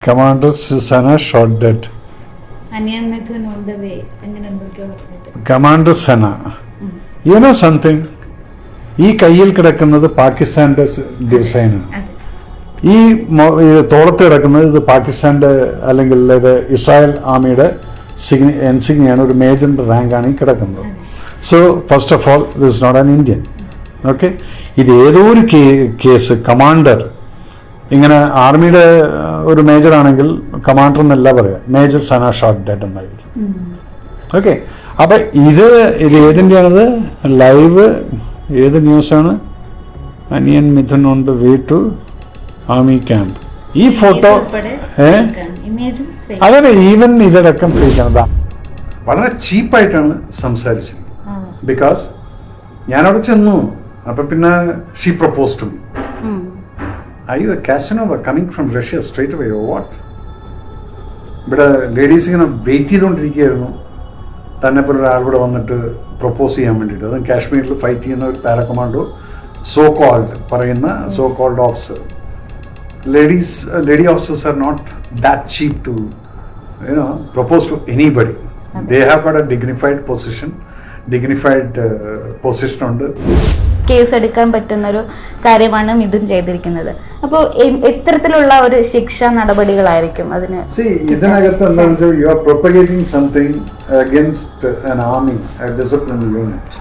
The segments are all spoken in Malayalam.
Commander Susanna shot dead. Onion Mithun on the way. Commander Sana. You know something? ഈ കയ്യിൽ കിടക്കുന്നത് പാകിസ്ഥാന്റെ ദിവസേനയാണ്. ഈ തോളത്ത് കിടക്കുന്നത് ഇത് പാകിസ്ഥാന്റെ അല്ലെങ്കിൽ ഇത് ഇസ്രായേൽ ആർമിയുടെ എൻസിഗ്നിയാണ്, ഒരു മേജറിന്റെ റാങ്കാണ് ഈ കിടക്കുന്നത്. So first of all this is not an Indian. Okay, ഇത് ഏതോ ഒരു കേസ് കമാൻഡർ, ഇങ്ങനെ ആർമിയുടെ ഒരു മേജർ ആണെങ്കിൽ കമാൻഡർ എന്നല്ല പറയാം, മേജർ സന ഷോട്ട് ഡെഡ് എന്നായിരിക്കും. ഓക്കെ, അപ്പൊ ഇത് ഏതിൻ്റെയാണത്? ലൈവ് ഏത് ന്യൂസാണ്? അനിയൻ Mithun on the way to army camp. ഈ ഫോട്ടോ അതെ, ഈവൻ ഇതടക്കം ഫേക്കാണ്. വളരെ ചീപ്പായിട്ടാണ് സംസാരിച്ചത്. ബിക്കോസ് ഞാനവിടെ ചെന്നു, അപ്പൊ പിന്നെ she propose to me. Are you a Casanova coming from Russia straight away or what? ഇവിടെ ലേഡീസ് ഇങ്ങനെ വെയിറ്റ് ചെയ്തുകൊണ്ടിരിക്കുകയായിരുന്നു തന്നെ പോലെ ഒരാൾ ഇവിടെ വന്നിട്ട് പ്രപ്പോസ് ചെയ്യാൻ വേണ്ടിയിട്ട്. അതും കാശ്മീരിൽ ഫൈറ്റ് ചെയ്യുന്ന ഒരു പാരകമാൻഡോ സോ കോൾഡ് പറയുന്ന so called officer. Lady officers are not that cheap to propose to anybody. They have got a dignified position ഉണ്ട്. കേസ് എടുക്കാൻ പറ്റുന്നൊരു കാര്യമാണ് മിഥുൻ ചെയ്തിരിക്കുന്നത്. അപ്പോൾ എത്തരത്തിലുള്ള ഒരു ശിക്ഷാ നടപടികളായിരിക്കും അതിന്? ഇതിനകത്ത് എന്താണെന്ന് വെച്ചാൽ you are propagating something against an army, discipline unit.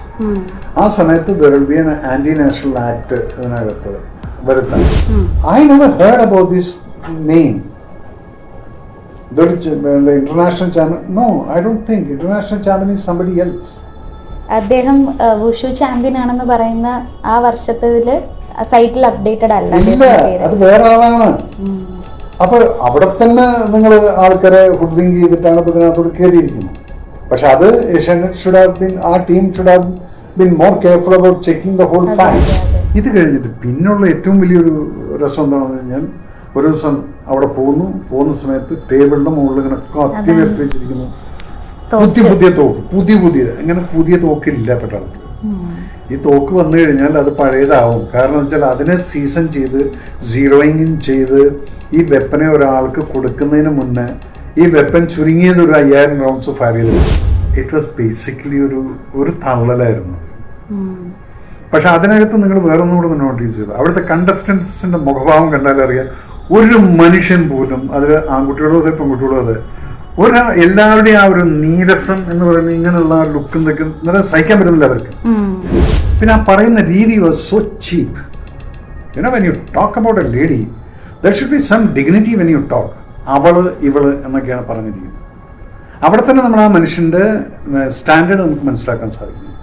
ആ സമയത്ത് there will be an anti-national act ഇതിനകത്ത് വരുത്താൻ. I never heard about this name. The international champion? No, I don't think. International champion is somebody else. അദ്ദേഹം വുഷു ചാമ്പ്യൻ ആണെന്ന് പറയുന്ന ആ വർഷത്തില് സൈറ്റിൽ അപ്ഡേറ്റഡ് അല്ല, അത് വേറെ ആളാണ്. അപ്പൊ അവിടെ തന്നെ നിങ്ങൾ ആൾക്കാരെ ഹുഡ്വിങ് ചെയ്തിട്ടാണ് ഇതിനകത്തോട് കയറിയിരിക്കുന്നത്. പക്ഷെ അത് ഏഷ്യാനെറ്റ് ഷുഡ് ഹാവ് ബീൻ, ആ team should have been more careful about checking the whole facts. ഇത് കഴിഞ്ഞിട്ട് പിന്നുള്ള ഏറ്റവും വലിയൊരു രസം എന്താണെന്ന് കഴിഞ്ഞാൽ, ഒരു ദിവസം അവിടെ പോകുന്ന സമയത്ത് ടേബിളിന്റെ മുകളിൽ ഇങ്ങനെ കത്തി വെപ്പിച്ചിരിക്കുന്നു. പുതിയ തോക്ക് അങ്ങനെ പുതിയ തോക്കില്ല പെട്ടെന്ന്. ഈ തോക്ക് വന്നു കഴിഞ്ഞാൽ അത് പഴയതാവും. കാരണം എന്ന് വെച്ചാൽ അതിനെ സീസൺ ചെയ്ത് സീറോയിങ് ചെയ്ത് ഈ വെപ്പനെ ഒരാൾക്ക് കൊടുക്കുന്നതിന് മുന്നേ ഈ വെപ്പൻ ചുരുങ്ങിയത് ഒരു 5000 റൗണ്ട്സ് ഫയർ ചെയ്തു. ഇറ്റ് വാസ് ബേസിക്കലി ഒരു തള്ളലായിരുന്നു. പക്ഷെ അതിനകത്ത് നിങ്ങൾ വേറൊന്നും കൂടെ നോട്ടീസ് ചെയ്തു, അവിടുത്തെ കണ്ടസ്റ്റൻസിന്റെ മുഖഭാവം കണ്ടാൽ അറിയാം, ഒരു മനുഷ്യൻ പോലും, അതിൽ ആൺകുട്ടികളോ അതെ പെൺകുട്ടികളോ അതെ, എല്ലാവരുടെയും ആ ഒരു നീരസം എന്ന് പറയുന്നത് ഇങ്ങനെയുള്ള ലുക്ക് എന്തൊക്കെ സഹിക്കാൻ പറ്റുന്നില്ല അവർക്ക്. പിന്നെ ആ പറയുന്ന രീതി was so cheap. When you talk about a lady there should be some dignity when you talk. ഇവള് എന്നൊക്കെയാണ് പറഞ്ഞിരിക്കുന്നത്. അവിടെ തന്നെ നമ്മൾ ആ മനുഷ്യന്റെ സ്റ്റാൻഡേർഡ് നമുക്ക് മനസ്സിലാക്കാൻ സാധിക്കും.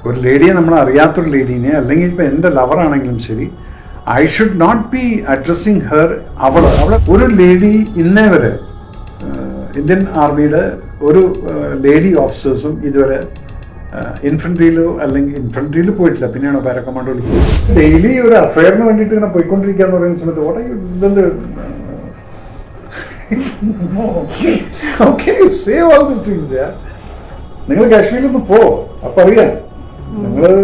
ഒരു ലേഡിയെ നമ്മൾ അറിയാത്തൊരു ലേഡീനെ, അല്ലെങ്കിൽ ഇപ്പൊ എന്റെ ലവറാണെങ്കിലും ശരി, I should not be addressing her. അവളെ ഒരു ലേഡി ഇന്നേ വരെ ഇന്ത്യൻ ആർമിയുടെ ഒരു ലേഡി ഓഫീസേഴ്സും ഇതുവരെ ഇൻഫൻട്രിയിലോ അല്ലെങ്കിൽ ഇൻഫൻട്രിയിൽ പോയിട്ടില്ല. പിന്നെയാണോ പാരകമാൻഡോയിൽ ഡെയിലി ഒരു അഫയറിന് വേണ്ടിയിട്ട് ഇങ്ങനെ പോയിക്കൊണ്ടിരിക്കുക എന്ന് പറയുന്ന സമയത്ത് what are you say all these things? നിങ്ങൾ കാശ്മീരിൽ ഒന്ന് പോ, അപ്പൊ അറിയാം. നിങ്ങൾ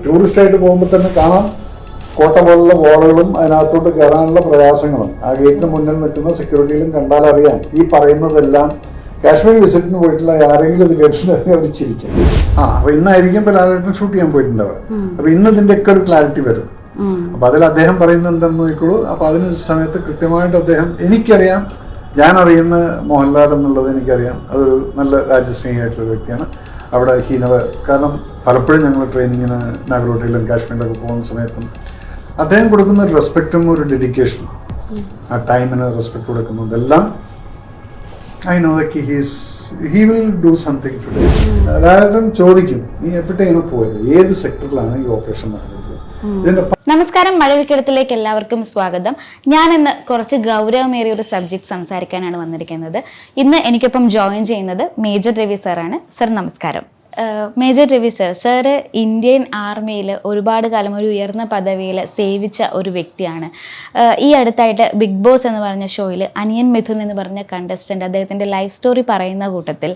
ടൂറിസ്റ്റ് ആയിട്ട് പോകുമ്പോൾ തന്നെ കാണാം കോട്ട പോലുള്ള വോളുകളും അതിനകത്തോട്ട് കയറാനുള്ള പ്രയാസങ്ങളും. ആ ഗേറ്റിന് മുന്നിൽ നിൽക്കുന്ന സെക്യൂരിറ്റിയിലും കണ്ടാൽ അറിയാം. ഈ പറയുന്നതെല്ലാം കാശ്മീർ വിസിറ്റിന് പോയിട്ടുള്ള ആരെങ്കിലും ഇത് കേട്ടിട്ടുണ്ടെങ്കിൽ അവർ ചിരിക്കും. അപ്പൊ ഇന്നായിരിക്കും ലാലേട്ടൻ ഷൂട്ട് ചെയ്യാൻ പോയിട്ടുണ്ടാവുക. അപ്പൊ ഇന്ന് ഇതിന്റെയൊക്കെ ഒരു ക്ലാരിറ്റി വരും. അപ്പൊ അതിൽ അദ്ദേഹം പറയുന്നത് എന്താണെന്ന് നോക്കിക്കോളൂ. അപ്പൊ അതിന് സമയത്ത് കൃത്യമായിട്ട് അദ്ദേഹം, എനിക്കറിയാം, ഞാൻ അറിയുന്ന മോഹൻലാൽ എന്നുള്ളത് എനിക്കറിയാം, അതൊരു നല്ല രാജ്യസ്നേഹിയായിട്ടുള്ള വ്യക്തിയാണ്. അവിടെ കാരണം പലപ്പോഴും ഞങ്ങൾ ട്രെയിനിങ്ങിന് നാഗർകോട്ടയിലും കാശ്മീരിലൊക്കെ പോകുന്ന സമയത്തും അദ്ദേഹം കൊടുക്കുന്ന ഒരു റെസ്പെക്റ്റും ഒരു ഡെഡിക്കേഷനും, ആ ടൈമിന് റെസ്പെക്ട് കൊടുക്കുന്നതെല്ലാം I know that he will do something today. Rajan ചോദിക്കും, നീ എവിടെയാണ് പോയത്, ഏത് സെക്ടറിലാണ് ഈ ഓപ്പറേഷൻ നടന്നത്? നമസ്കാരം, മഴവിൽക്കിടത്തിലേക്ക് എല്ലാവർക്കും സ്വാഗതം. ഞാൻ ഇന്ന് കുറച്ച് ഗൗരവമേറിയ ഒരു സബ്ജക്ട് സംസാരിക്കാനാണ് വന്നിരിക്കുന്നത്. ഇന്ന് എനിക്കൊപ്പം ജോയിൻ ചെയ്യുന്നത് മേജർ രവി സാറാണ്. സർ നമസ്കാരം. മേജർ രവി സാറ് ഇന്ത്യൻ ആർമിയിൽ ഒരുപാട് കാലം ഒരു ഉയർന്ന പദവിയിൽ സേവിച്ച ഒരു വ്യക്തിയാണ്. ഈ അടുത്തായിട്ട് ബിഗ് ബോസ് എന്ന് പറഞ്ഞ ഷോയിൽ അനിയൻ മിഥുൻ എന്ന് പറഞ്ഞ കണ്ടസ്റ്റൻ്റ് അദ്ദേഹത്തിൻ്റെ ലൈഫ് സ്റ്റോറി പറയുന്ന കൂട്ടത്തിൽ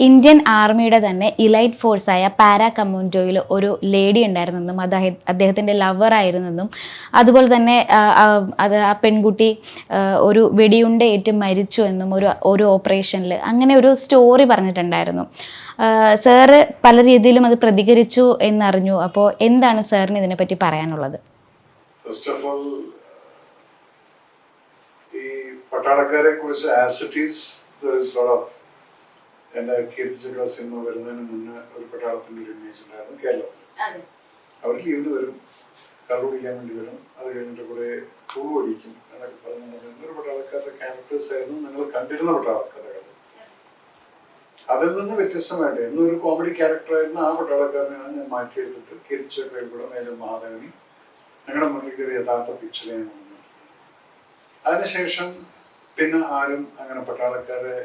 ഇന്ത്യൻ ആർമിയുടെ തന്നെ ഇലൈറ്റ് ഫോഴ്സായ പാരാ കമാൻഡോയിൽ ഒരു ലേഡി ഉണ്ടായിരുന്നെന്നും അദ്ദേഹത്തിൻ്റെ ലവറായിരുന്നെന്നും അതുപോലെ തന്നെ ആ പെൺകുട്ടി ഒരു വെടിയുണ്ട ഏറ്റ് മരിച്ചു എന്നും ഒരു ഓപ്പറേഷനിൽ അങ്ങനെ ഒരു സ്റ്റോറി പറഞ്ഞിട്ടുണ്ടായിരുന്നു. സാറ് പല രീതിയിലും അത് പ്രതികരിച്ചു എന്നറിഞ്ഞു. അപ്പോൾ എന്താണ് സാറിന് ഇതിനെപ്പറ്റി പറയാനുള്ളത്? ഫസ്റ്റ് ഓഫ് ഓൾ, ഈ പട്ടാളക്കാരെ കുറിച്ച് ആസ് ഇറ്റ് ഈസ് എൻ്റെ കീർത്തി ചക്ര സിനിമ വരുന്നതിന് മുന്നേ ഒരു പട്ടാളത്തിൻ്റെ ഒരു ഇമേജ് ഉണ്ടായിരുന്നു കേരളത്തിൽ. അവർ ലീവിന് വരും, കള്ളു കുടിക്കാൻ വേണ്ടി വരും, അത് കഴിഞ്ഞിട്ട് കൂടെ പൂ ഓടിക്കും എന്നൊക്കെ പറഞ്ഞിട്ടുണ്ടെങ്കിൽ ഒരു പട്ടാളക്കാരുടെ ക്യാരക്ടേഴ്സ് ആയിരുന്നു ഞങ്ങൾ കണ്ടിരുന്ന പട്ടാളക്കാരുടെ. അതിൽ നിന്ന് വ്യത്യസ്തമായിട്ട് എന്നൊരു കോമഡി ക്യാരക്ടറായിരുന്ന ആ പട്ടാളക്കാരനെയാണ് ഞാൻ മാറ്റിയെടുത്തിട്ട് കീർത്തി ചക്രയിൽ കൂടെ മേജർ മഹാദേവനി ഞങ്ങളുടെ മുന്നിലേക്ക് ഒരു യഥാർത്ഥ പിക്ചർ ഞാൻ കൊണ്ടുവന്നു. അതിനുശേഷം പിന്നെ ആരും അങ്ങനെ പട്ടാളക്കാരെ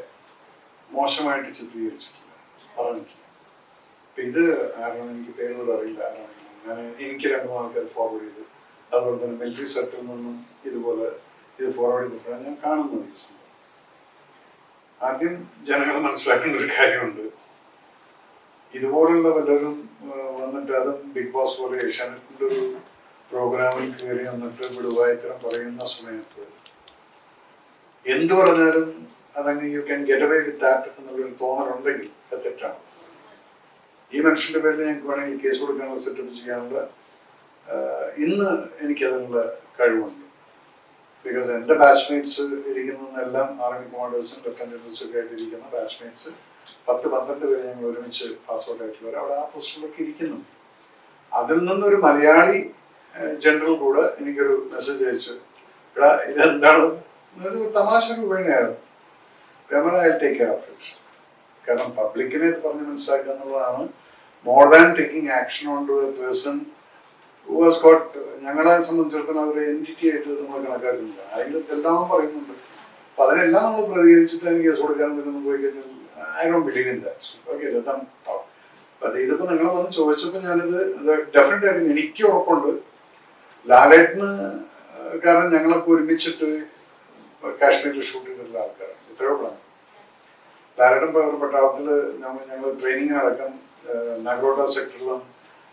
മോശമായിട്ട് ചിത്രീകരിച്ചിട്ടില്ല, പറഞ്ഞിട്ടില്ല. അപ്പൊ ഇത് ആരാണ് എനിക്ക് പേരോട് അറിയില്ല, ആരാണ് ഞാൻ എനിക്ക് 2 ആൾക്കാർ ഫോർവേഡ് ചെയ്തു. അതുപോലെ തന്നെ മിലിറ്ററി സെക്ടറിൽ നിന്നും ഇതുപോലെ ഇത് ഫോർവേഡ് ചെയ്തിട്ടാണ് ഞാൻ കാണുന്നത്. ഈ സംഭവം ആദ്യം ജനങ്ങൾ മനസ്സിലാക്കേണ്ട ഒരു കാര്യമുണ്ട്. ഇതുപോലുള്ള വല്ലവരും വന്നിട്ട് അതും ബിഗ് ബോസ് പോലെ ഏഷ്യാനെറ്റിന്റെ ഒരു പ്രോഗ്രാമിൽ കയറി വന്നിട്ട് വിടുവായിത്തരം പറയുന്ന സമയത്ത് എന്തു പറഞ്ഞാലും അതങ്ങ് you can get away with that എന്നുള്ളൊരു തോന്നലുണ്ടെങ്കിൽ അത് തെറ്റാണ്. ഈ മനുഷ്യന്റെ പേരിൽ ഞങ്ങൾക്ക് വേണമെങ്കിൽ കേസ് കൊടുക്കാനുള്ള സെറ്റപ്പ് ചെയ്യാനുള്ള ഇന്ന് എനിക്കതിനുള്ള കഴിവുണ്ട്. ബിക്കോസ് എൻ്റെ ബാച്ച്മേറ്റ്സ് ഇരിക്കുന്നതെല്ലാം ആർമി കമാൻഡേഴ്സും ലെഫ്റ്റനന്റ് ജനറൽസും ഒക്കെ ആയിട്ട് ഇരിക്കുന്ന ബാച്ച്മേറ്റ്സ് 10-12 പേര് ഞങ്ങൾ ഒരുമിച്ച് പാസ്ഔട്ട് ആയിട്ടുള്ളവർ അവിടെ ആ പോസ്റ്റിലൊക്കെ ഇരിക്കുന്നുണ്ട്. അതിൽ നിന്നൊരു മലയാളി ജനറൽ കൂടെ എനിക്കൊരു മെസ്സേജ് അയച്ചു, എടാ ഇതെന്താണ്, ഒരു തമാശ രൂപേണയായിരുന്നു. I take care of it. കാരണം പബ്ലിക്കിനെ ഇത് പറഞ്ഞ് മനസ്സിലാക്കുക എന്നുള്ളതാണ് more than taking action on to a person who has got. ഞങ്ങളെ സംബന്ധിച്ചിടത്തോളം അതൊരു എൻറ്റിറ്റി ആയിട്ട് നമ്മൾ കണക്കാക്കുന്നില്ല. അതിൽ എല്ലാം പറയുന്നുണ്ട്. അപ്പൊ അതിനെല്ലാം നമ്മൾ പ്രതികരിച്ചിട്ട് എനിക്ക് കേസ് കൊടുക്കാനൊന്നും പോയി കഴിഞ്ഞാൽ I don't believe in that. Okay, let talk. അപ്പൊ ഇതിപ്പോ നിങ്ങൾ വന്ന് ചോദിച്ചപ്പോൾ ഞാനിത് ഡെഫിനറ്റ് ആയിട്ട് എനിക്ക് ഉറപ്പുണ്ട് ലാലേട്ടന്, കാരണം ഞങ്ങളൊക്കെ ഒരുമിച്ചിട്ട് കാശ്മീരിൽ ഷൂട്ട് ചെയ്തിട്ടുള്ള ആൾക്കാരാണ്. ഇത്രയോടാണ് ലാലേട്ടൻ ഒരു പട്ടാളത്തില് ഞങ്ങൾ ട്രെയിനിങ് അടക്കം നഗറോട്ട സെക്ടറിലും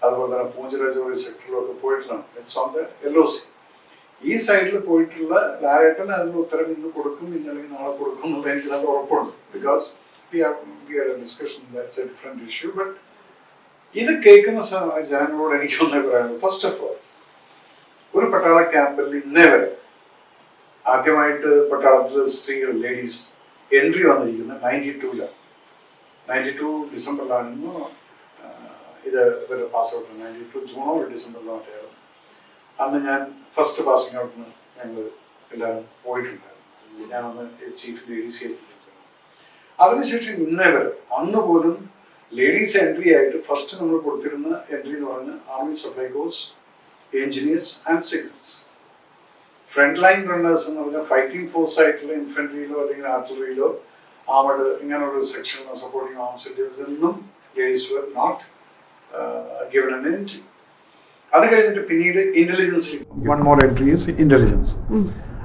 അതുപോലെ തന്നെ പൂഞ്ച് രാജൗരി സെക്ടറിലും ഒക്കെ പോയിട്ടുള്ളതാണ്. It's on the LOC. ഈ സൈഡിൽ പോയിട്ടുള്ള ലാലേട്ടൻ അതിനുള്ള ഉത്തരം ഇന്ന് കൊടുക്കും, ഇന്നല്ലെങ്കിൽ നാളെ കൊടുക്കും എന്നുള്ള എനിക്ക് നല്ല ഉറപ്പുണ്ട്. Because we had a discussion, that's a different issue. But ഇത് കേൾക്കുന്ന ജനങ്ങളോട് എനിക്കൊന്നേ പറയാനുള്ളൂ. ഫസ്റ്റ് ഓഫ് ഓൾ, ഒരു പട്ടാള ക്യാമ്പിൽ ഇന്നേ വരെ ആദ്യമായിട്ട് പട്ടാളത്തിലെ സ്ത്രീകൾ, ലേഡീസ് എൻട്രി വന്നിരിക്കുന്നത് 92 ഡിസംബറിലാണെന്ന് ഇത് ഇവരുടെ പാസ് ഔട്ട്. 92 ജൂണോ ഡിസംബറിലോ ആയിരുന്നു. അന്ന് ഞാൻ ഫസ്റ്റ് പാസിംഗ് ഔട്ടിന് ഞങ്ങൾ എല്ലാവരും പോയിട്ടുണ്ടായിരുന്നു. ഞാനന്ന് ചീഫ് ADC ആയിട്ട്. അതിനുശേഷം ഇന്നേ വരെ അന്ന് പോലും ലേഡീസ് എൻട്രി ആയിട്ട് ഫസ്റ്റ് നമ്മൾ കൊടുത്തിരുന്ന എൻട്രി എന്ന് പറഞ്ഞാൽ army supply corps, engineers and signals. Front line runners എന്ന് പറഞ്ഞാൽ ഫൈറ്റിംഗ് ഫോഴ്സ് ആയിട്ടുള്ള ഇൻഫൻട്രിയിലോ അല്ലെങ്കിൽ ആർട്ടിലറിയിലോ ആമഡ് ഇങ്ങനെയുള്ള സെക്ഷനിലോ സപ്പോർട്ടിംഗ് ആംസിലോ നിന്നും ladies were not given an entry. അത് കഴിഞ്ഞിട്ട് പിന്നീട് ഇന്റലിജൻസിൽ one more entry is intelligence.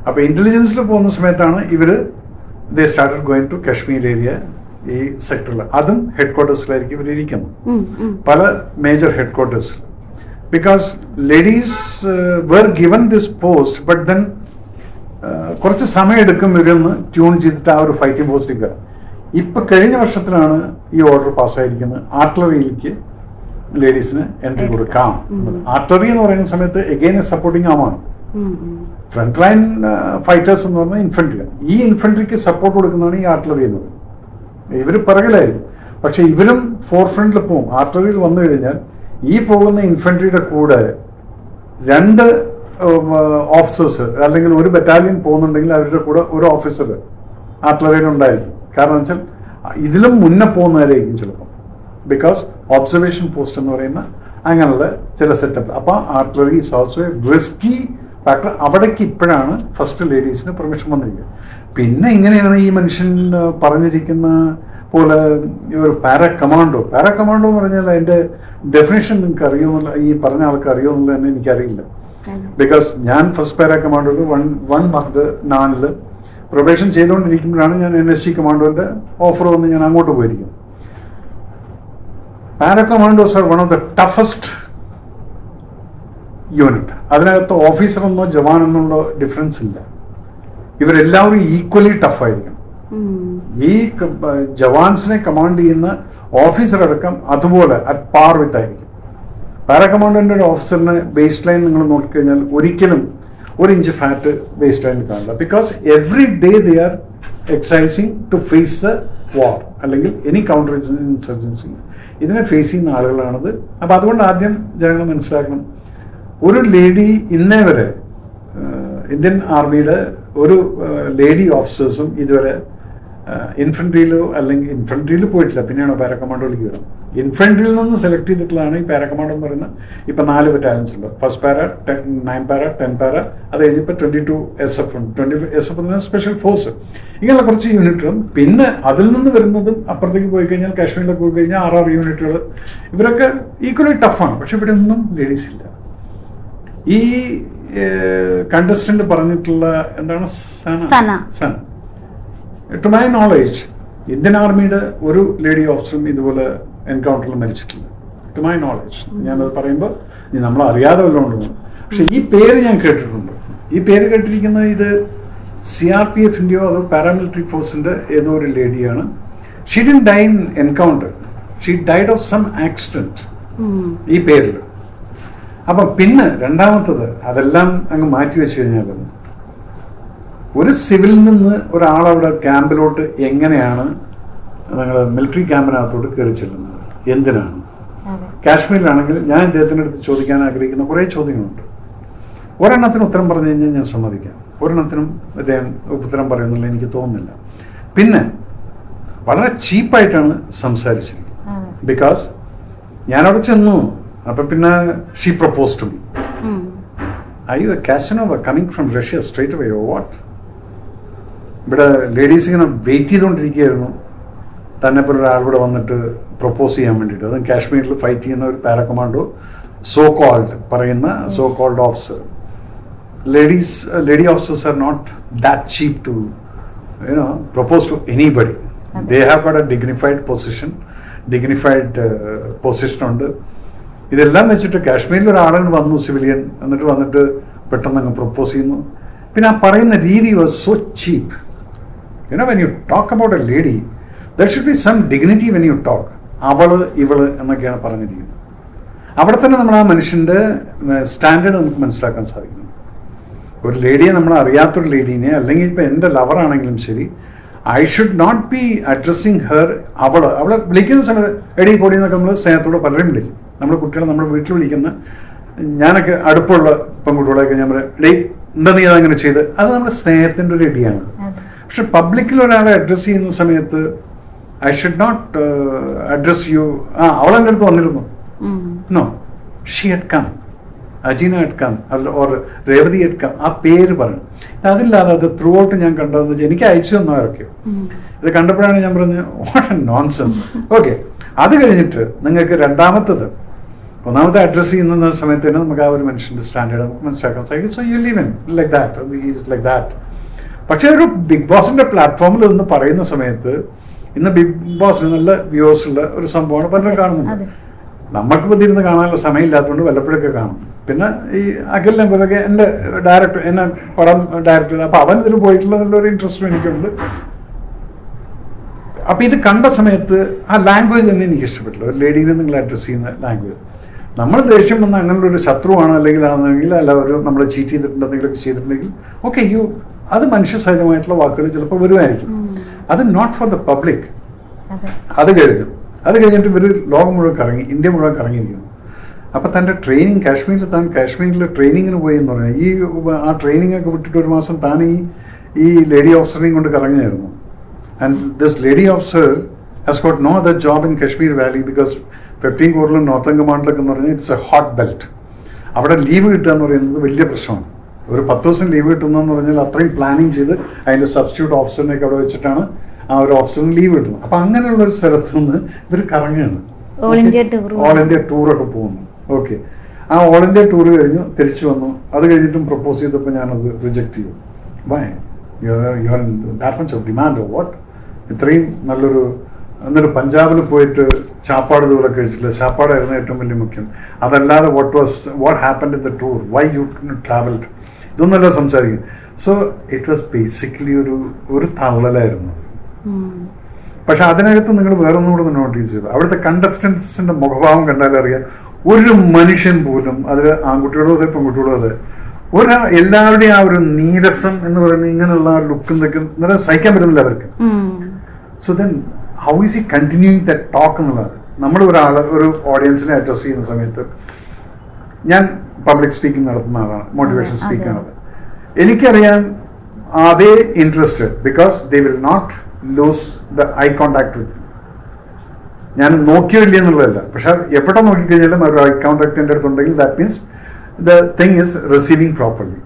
അപ്പൊ ഇന്റലിജൻസിൽ പോകുന്ന സമയത്താണ് ഇവര് they started going to Kashmir area, ഈ സെക്ടറിൽ. അതും ഹെഡ് ക്വാർട്ടേഴ്സിലായിരിക്കും ഇവർ ഇരിക്കുന്നത്, പല major head quarters. Because ladies were given this post, but then കുറച്ച് സമയം എടുക്കും ഇവരൊന്ന് ട്യൂൺ ചെയ്തിട്ട് ആ ഒരു ഫൈറ്റിംഗ് പോസ്റ്റിൽ കയറാം. ഇപ്പൊ കഴിഞ്ഞ വർഷത്തിലാണ് ഈ ഓർഡർ പാസ്സായിരിക്കുന്നത് ആർട്ടിലറിയിലേക്ക് ലേഡീസിന് എൻട്രി കൊടുക്കാം. ആർട്ടിലറി എന്ന് പറയുന്ന സമയത്ത് എഗെയിൻ എ സപ്പോർട്ടിംഗ് ആമാണ്. ഫ്രണ്ട് ലൈൻ ഫൈറ്റേഴ്സ് എന്ന് പറഞ്ഞാൽ ഇൻഫൻട്രിയാണ്. ഈ ഇൻഫൻട്രിക്ക് സപ്പോർട്ട് കൊടുക്കുന്നതാണ് ഈ ആർട്ടിലറി എന്ന് പറയുന്നത്. ഇവർ പിറകിലായിരിക്കും, പക്ഷെ ഇവരും ഫോർ ഫ്രണ്ടിൽ പോകും. ആർട്ടിലറിയിൽ വന്നു കഴിഞ്ഞാൽ ഈ പോകുന്ന ഇൻഫൻട്രിയുടെ കൂടെ 2 ഓഫീസേഴ്സ് അല്ലെങ്കിൽ ഒരു ബറ്റാലിയൻ പോകുന്നുണ്ടെങ്കിൽ അവരുടെ കൂടെ ഒരു ഓഫീസർ ആർട്ടിലറിയിൽ ഉണ്ടായിരിക്കും. കാരണം വെച്ചാൽ ഇതിലും മുന്നേ പോകുന്നവരായിരിക്കും ചിലപ്പോൾ. ബിക്കോസ് ഒബ്സർവേഷൻ പോസ്റ്റ് എന്ന് പറയുന്ന അങ്ങനെയുള്ള ചില സെറ്റപ്പ്. അപ്പോൾ artillery is also A risky factor അവിടേക്ക് ഇപ്പോഴാണ് ഫസ്റ്റ് ലേഡീസിന് പെർമിഷൻ വന്നിരിക്കുന്നത്. പിന്നെ ഇങ്ങനെയാണ് ഈ മനുഷ്യൻ പറഞ്ഞിരിക്കുന്ന പോലെ ഒരു പാരാ കമാൻഡോ എന്ന് പറഞ്ഞാൽ അതിൻ്റെ ഡെഫിനേഷൻ നിങ്ങൾക്ക് അറിയുമെന്നുള്ള ഈ പറഞ്ഞ ആൾക്ക് അറിയുമെന്നുള്ള തന്നെ എനിക്കറിയില്ല. ബിക്കോസ് ഞാൻ ഫസ്റ്റ് പാരാ കമാൻഡോയിൽ 1 month 4 പ്രൊബേഷൻ ചെയ്തുകൊണ്ടിരിക്കുമ്പോഴാണ് ഞാൻ NSG കമാൻഡോൻ്റെ ഓഫർ വന്ന് ഞാൻ അങ്ങോട്ട് പോയിരിക്കും. Para commandos are one of the toughest unit. അതിനകത്ത് ഓഫീസർ എന്നോ ജവാൻ എന്നുള്ള ഡിഫറൻസ് ഇല്ല. ഇവരെല്ലാവരും ഈക്വലി ടഫായിരിക്കണം. ഈ ജവാൻസിനെ കമാൻഡ് ചെയ്യുന്ന ഓഫീസർ അടക്കം അതുപോലെ അറ്റ് പാർ വിത്ത് ആയിരിക്കും. പാരാ കമാൻഡോന്റെ ഒരു ഓഫീസറിന് വേസ്റ്റ് ലൈൻ നിങ്ങൾ നോക്കിക്കഴിഞ്ഞാൽ ഒരിക്കലും 1 inch ഫാറ്റ് വേസ്റ്റ് ലൈനിൽ കാണില്ല. Because every day they are exercising to face the war അല്ലെങ്കിൽ എനി കൗണ്ടർ ഇൻസർജൻസി. ഇതിനെ ഫേസ് ചെയ്യുന്ന ആളുകളാണത്. അപ്പം അതുകൊണ്ട് ആദ്യം ജനങ്ങൾ മനസ്സിലാക്കണം, ഒരു ലേഡി ഇന്നേ വരെ ഇന്ത്യൻ ആർമിയുടെ ഒരു ലേഡി ഓഫീസേഴ്സും ഇതുവരെ ഇൻഫൻട്രിയിലോ അല്ലെങ്കിൽ ഇൻഫൻട്രിയിൽ പോയിട്ടില്ല. പിന്നെയാണോ പാരാകമാൻഡോയിലേക്ക് വരും. ഇൻഫൻട്രിയിൽ നിന്ന് സെലക്ട് ചെയ്തിട്ടുള്ളതാണ് ഈ പാരാകമാൻഡോ എന്ന് പറയുന്നത്. ഇപ്പം 4 ബറ്റാലിയൻസ് ഉണ്ട്. ഫസ്റ്റ് പാര, 9 പാര, 10 പാര, അത് കഴിഞ്ഞപ്പോൾ 22 SF ഉണ്ട്. 22 SF എന്ന് പറഞ്ഞാൽ സ്പെഷ്യൽ ഫോഴ്സ്. ഇങ്ങനെയുള്ള കുറച്ച് യൂണിറ്റുകളും പിന്നെ അതിൽ നിന്ന് വരുന്നതും അപ്പുറത്തേക്ക് പോയി കഴിഞ്ഞാൽ കാശ്മീരിലൊക്കെ പോയി കഴിഞ്ഞാൽ 6 യൂണിറ്റുകൾ. ഇവരൊക്കെ ഈക്വലി ടഫാണ്. പക്ഷെ ഇവിടെ ഒന്നും ലേഡീസ് ഇല്ല. ഈ കണ്ടസ്റ്റന്റ് പറഞ്ഞിട്ടുള്ള എന്താണ് Sana, to my knowledge Indian ആർമിയുടെ ഒരു ലേഡി ഓഫീസറും ഇതുപോലെ എൻകൗണ്ടറിൽ മരിച്ചിട്ടില്ല. To my knowledge. ഞാനത് പറയുമ്പോൾ നമ്മൾ അറിയാതെ വല്ലതും ഉണ്ടെന്ന്. പക്ഷെ ഈ പേര് ഞാൻ കേട്ടിട്ടുണ്ട്. ഈ പേര് കേട്ടിരിക്കുന്നത് ഇത് CRPFൻ്റെയോ അതോ പാരാമിലിറ്ററി ഫോഴ്സിന്റെ ഏതോ ഒരു ലേഡിയാണ്. She didn't die in encounter, she died of some accident ഈ പേരിൽ. അപ്പം പിന്നെ രണ്ടാമത്തത് അതെല്ലാം അങ്ങ് മാറ്റി വെച്ച് കഴിഞ്ഞാൽ ഒരു സിവിലിൽ നിന്ന് ഒരാളവിടെ ക്യാമ്പിലോട്ട് എങ്ങനെയാണ് നിങ്ങൾ മിലിറ്ററി ക്യാമ്പിനകത്തോട്ട് കയറി ചെല്ലുന്നത്, എന്തിനാണ്? കാശ്മീരിലാണെങ്കിൽ ഞാൻ ഇദ്ദേഹത്തിൻ്റെ അടുത്ത് ചോദിക്കാൻ ആഗ്രഹിക്കുന്ന കുറേ ചോദ്യങ്ങളുണ്ട്. ഒരെണ്ണത്തിന് ഉത്തരം പറഞ്ഞു കഴിഞ്ഞാൽ ഞാൻ സമ്മതിക്കാം, ഒരെണ്ണത്തിനും ഇദ്ദേഹം ഉത്തരം പറയുന്നില്ല എനിക്ക് തോന്നുന്നില്ല. പിന്നെ വളരെ ചീപ്പായിട്ടാണ് സംസാരിച്ചിരിക്കുന്നത്. ബിക്കോസ് ഞാനവിടെ ചെന്നു, അപ്പം പിന്നെ she propose to me. I you a Casanova coming from Russia straight away oh what? ഇവിടെ ലേഡീസ് ഇങ്ങനെ വെയിറ്റ് ചെയ്തുകൊണ്ടിരിക്കുകയായിരുന്നു തന്നെ പോലെ ഒരാളിവിടെ വന്നിട്ട് പ്രപ്പോസ് ചെയ്യാൻ വേണ്ടിയിട്ട്. അതും കാശ്മീരിൽ ഫൈറ്റ് ചെയ്യുന്ന ഒരു para commando so called officer. Lady officers are not that cheap to propose to anybody. They have got a dignified position ഉണ്ട്. ഇതെല്ലാം വെച്ചിട്ട് കാശ്മീരിൽ ഒരാളാണ് വന്നു സിവിലിയൻ വന്നിട്ട് പെട്ടെന്ന് അങ്ങ് പ്രപ്പോസ് ചെയ്യുന്നു. പിന്നെ ആ പറയുന്ന രീതി was so cheap. When you talk about a lady there should be some dignity when you talk. അവള് ഇവള് എന്നൊക്കെയാണ് പറഞ്ഞിരിക്കുന്നത്. അവിടെ തന്നെ നമ്മൾ ആ മനുഷ്യൻ്റെ സ്റ്റാൻഡേർഡ് നമുക്ക് മനസ്സിലാക്കാൻ സാധിക്കുന്നു. ഒരു ലേഡിയെ നമ്മൾ അറിയാത്തൊരു ലേഡീനെ, അല്ലെങ്കിൽ ഇപ്പം എൻ്റെ ലവറാണെങ്കിലും ശരി, I should not be addressing her. അവളെ വിളിക്കുന്ന സമയത്ത് എടി പൊടി എന്നൊക്കെ നമ്മൾ സ്നേഹത്തോടെ പലരും വിളിക്കും. നമ്മൾ കുട്ടികളെ നമ്മുടെ വീട്ടിൽ വിളിക്കുന്ന, ഞാനൊക്കെ അടുപ്പമുള്ള പെൺകുട്ടികളെയൊക്കെ ഞാൻ പറയാം ഡേ എന്താ നീ അതങ്ങനെ ചെയ്ത്, അത് നമ്മുടെ സ്നേഹത്തിൻ്റെ ഒരു ഇടിയാണ്. പക്ഷെ പബ്ലിക്കിൽ ഒരാളെ അഡ്രസ്സ് ചെയ്യുന്ന സമയത്ത് I should not address you. അവളെൻ്റെ അടുത്ത് വന്നിരുന്നു. No, she had come, Ajeena had come or Revathi had come. ആ പേര് പറഞ്ഞു. അതില്ലാതെ അത് ത്രൂ ഔട്ട് ഞാൻ കണ്ടതെന്ന് വെച്ചാൽ എനിക്ക് അയച്ചു തന്നവരൊക്കെ ഇത് കണ്ടപ്പോഴാണ് ഞാൻ പറഞ്ഞത് വാട്ട് എ നോൺസെൻസ്. ഓക്കെ, അത് കഴിഞ്ഞിട്ട് നിങ്ങൾക്ക് ഒന്നാമത്തെ അഡ്രസ്സ് ചെയ്യുന്ന സമയത്ത് തന്നെ നമുക്ക് ആ ഒരു മനുഷ്യൻ്റെ സ്റ്റാൻഡേർഡ് നമുക്ക് മനസ്സിലാക്കാൻ സാധിക്കും. So you leave in like that. പക്ഷേ ഒരു ബിഗ് ബോസിന്റെ പ്ലാറ്റ്ഫോമിൽ നിന്ന് പറയുന്ന സമയത്ത് ഇന്ന് ബിഗ് ബോസിന് നല്ല വ്യൂവേഴ്സ് ഉള്ള ഒരു സംഭവമാണ് പലരും കാണുന്നുണ്ട്. നമുക്ക് പതിരുന്ന് കാണാനുള്ള സമയമില്ലാത്തതുകൊണ്ട് വല്ലപ്പോഴൊക്കെ കാണും. പിന്നെ ഈ അഖിലിനെ പോലൊക്കെ എൻ്റെ ഡയറക്ടർ എന്നെ പടം ഡയറക്ടർ, അപ്പോൾ അവൻ ഇതിൽ പോയിട്ടുള്ള നല്ലൊരു ഇൻട്രസ്റ്റും എനിക്കുണ്ട്. അപ്പം ഇത് കണ്ട സമയത്ത് ആ ലാംഗ്വേജ് തന്നെ എനിക്ക് ഇഷ്ടപ്പെട്ടില്ല. ഒരു ലേഡീനെ നിങ്ങൾ അഡ്രസ്സ് ചെയ്യുന്ന ലാംഗ്വേജ്. നമ്മൾ ദേഷ്യം വന്ന അങ്ങനെയുള്ള ഒരു ശത്രുവാണ് അല്ലെങ്കിൽ അല്ല ഒരു നമ്മൾ ചീറ്റ് ചെയ്തിട്ടുണ്ടെന്തെങ്കിലൊക്കെ ചെയ്തിട്ടുണ്ടെങ്കിൽ ഓക്കെ അത് മനുഷ്യ സഹജമായിട്ടുള്ള വാക്കുകൾ ചിലപ്പോൾ വരുമായിരിക്കും. അത് നോട്ട് ഫോർ ദ പബ്ലിക്. അത് കഴിഞ്ഞിട്ട് ഇവർ ലോകം മുഴുവൻ കറങ്ങി, ഇന്ത്യ മുഴുവൻ കറങ്ങിയിരിക്കുന്നു. അപ്പം തൻ്റെ ട്രെയിനിങ് കാശ്മീരിൽ ട്രെയിനിങ്ങിന് പോയി എന്ന് പറഞ്ഞാൽ ആ ട്രെയിനിങ് ഒക്കെ വിട്ടിട്ട് ഒരു മാസം താൻ ഈ ലേഡി ഓഫീസറിനെയും കൊണ്ട് കറങ്ങിയായിരുന്നു. And this lady officer has got no other job in Kashmir valley because 15 കോറിലും നോർത്തേൺ കമാൻഡിലൊക്കെ എന്ന് പറഞ്ഞാൽ ഇറ്റ്സ് എ ഹോട്ട് ബെൽറ്റ്. അവിടെ ലീവ് കിട്ടുക എന്ന് പറയുന്നത് വലിയ പ്രശ്നമാണ്. ഒരു 10 ദിവസം ലീവ് കിട്ടുന്നതെന്ന് പറഞ്ഞാൽ അത്രയും പ്ലാനിങ് ചെയ്ത് അതിൻ്റെ സബ്സ്റ്റിറ്റ്യൂട്ട് ഓഫീസറിനെയൊക്കെ അവിടെ വെച്ചിട്ടാണ് ആ ഒരു ഓഫീസറിന് ലീവ് കിട്ടുന്നത്. അപ്പം അങ്ങനെയുള്ള ഒരു സ്ഥലത്ത് നിന്ന് ഇവർ കറങ്ങുകയാണ്, ഓൾ ഇന്ത്യ ടൂറൊക്കെ പോകുന്നു. ഓക്കെ, ആ ഓൾ ഇന്ത്യ ടൂർ കഴിഞ്ഞു തിരിച്ചു വന്നു. അത് കഴിഞ്ഞിട്ടും പ്രപ്പോസ് ചെയ്തപ്പോൾ ഞാനത് റിജക്റ്റ് ചെയ്തു. Why that much of demand what? ഇത്രയും നല്ലൊരു, എന്നിട്ട് പഞ്ചാബിൽ പോയിട്ട് ചാപ്പാട് ഇതുപോലെ കഴിച്ചില്ല, ചാപ്പാടായിരുന്നു ഏറ്റവും വലിയ മുഖ്യം. അതല്ലാതെ what happened in the tour, why you travelled, ഇതൊന്നല്ല സംസാരിക്കും. സോ ഇറ്റ് വാസ് ബേസിക്കലി ഒരു തള്ളലായിരുന്നു. പക്ഷെ അതിനകത്ത് നിങ്ങൾ വേറൊന്നും കൂടെ നോട്ടീസ് ചെയ്തു, അവിടുത്തെ കണ്ടസ്റ്റൻസിന്റെ മുഖഭാവം കണ്ടാലറിയാം, ഒരു മനുഷ്യൻ പോലും, അതിൽ ആൺകുട്ടികളോ അതെ പെൺകുട്ടികളോ അതെ, എല്ലാവരുടെയും ആ ഒരു നീരസം എന്ന് പറയുന്നത് ഇങ്ങനെയുള്ള ലുക്ക് എന്തൊക്കെ സഹിക്കാൻ പറ്റുന്നില്ല അവർക്ക്. So then how is he continuing that talk എന്നുള്ളത്. നമ്മൾ ഒരു ഓഡിയൻസിനെ അഡ്രസ് ചെയ്യുന്ന സമയത്ത്, ഞാൻ പബ്ലിക് സ്പീക്കിംഗ് നടത്തുന്ന ആളാണ്, മോട്ടിവേഷൻ സ്പീക്കറാണ്. എനിക്കറിയാം അതേ interest, because they will not lose the eye contact with. ഞാൻ നോക്കിയോ ഇല്ല എന്നുള്ളതല്ല, പക്ഷെ എവിടെ നോക്കിക്കഴിഞ്ഞാലും ഒരു ഐ കോണ്ടാക്ട് എൻ്റെ അടുത്തുണ്ടെങ്കിൽ that means the thing is receiving properly.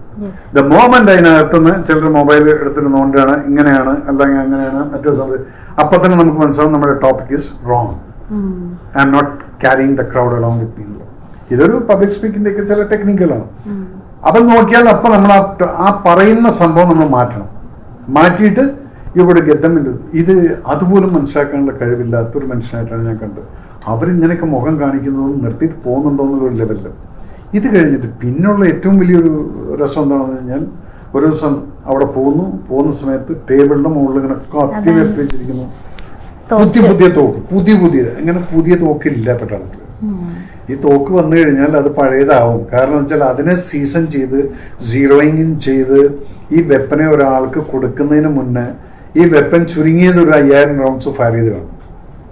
The moment അതിനകത്തുനിന്ന് ചിലർ മൊബൈൽ എടുത്തിട്ട് നോണ്ടാണ്, ഇങ്ങനെയാണ് അല്ലെങ്കിൽ അങ്ങനെയാണ് മറ്റൊരു സമയത്ത്, അപ്പൊ തന്നെ നമുക്ക് മനസ്സിലാവും നമ്മുടെ topic is wrong. I am not carrying the crowd along with me. ഇതൊരു പബ്ലിക് സ്പീക്കിന്റെ ഒക്കെ ചില ടെക്നിക്കുകളാണ്. അപ്പം നോക്കിയാൽ അപ്പൊ നമ്മൾ ആ പറയുന്ന സംഭവം നമ്മൾ മാറ്റിയിട്ട് ഇവിടെ ഗെറ്റമില്ല. ഇത് അതുപോലും മനസ്സിലാക്കാനുള്ള കഴിവില്ലാത്തൊരു മനുഷ്യനായിട്ടാണ് ഞാൻ കണ്ടത്. അവരിങ്ങനെയൊക്കെ മുഖം കാണിക്കുന്നതും നിർത്തിയിട്ട് പോകുന്നുണ്ടോ എന്നുള്ളൊരു ലെവലിൽ. ഇത് കഴിഞ്ഞിട്ട് പിന്നുള്ള ഏറ്റവും വലിയൊരു രസം എന്താണെന്ന് കഴിഞ്ഞാൽ, ഒരു ദിവസം അവിടെ പോകുന്ന സമയത്ത് ടേബിളിന്റെ മുകളിൽ ഇങ്ങനെ കത്തി വെച്ചിരിക്കുന്നു, പുതിയ തോക്ക്, ഇങ്ങനെ പുതിയ തോക്കില്ല പട്ടാളത്തിൽ. ഈ തോക്ക് വന്നു കഴിഞ്ഞാൽ അത് പഴയതാവും. കാരണം എന്ന് വെച്ചാൽ അതിനെ സീസൺ ചെയ്ത് സീറോയിങ് ചെയ്ത് ഈ വെപ്പനെ ഒരാൾക്ക് കൊടുക്കുന്നതിന് മുന്നേ ഈ വെപ്പൻ ചുരുങ്ങിയത് ഒരു 5000 റൗണ്ട്സ് ഫയർ ചെയ്ത് കാണും.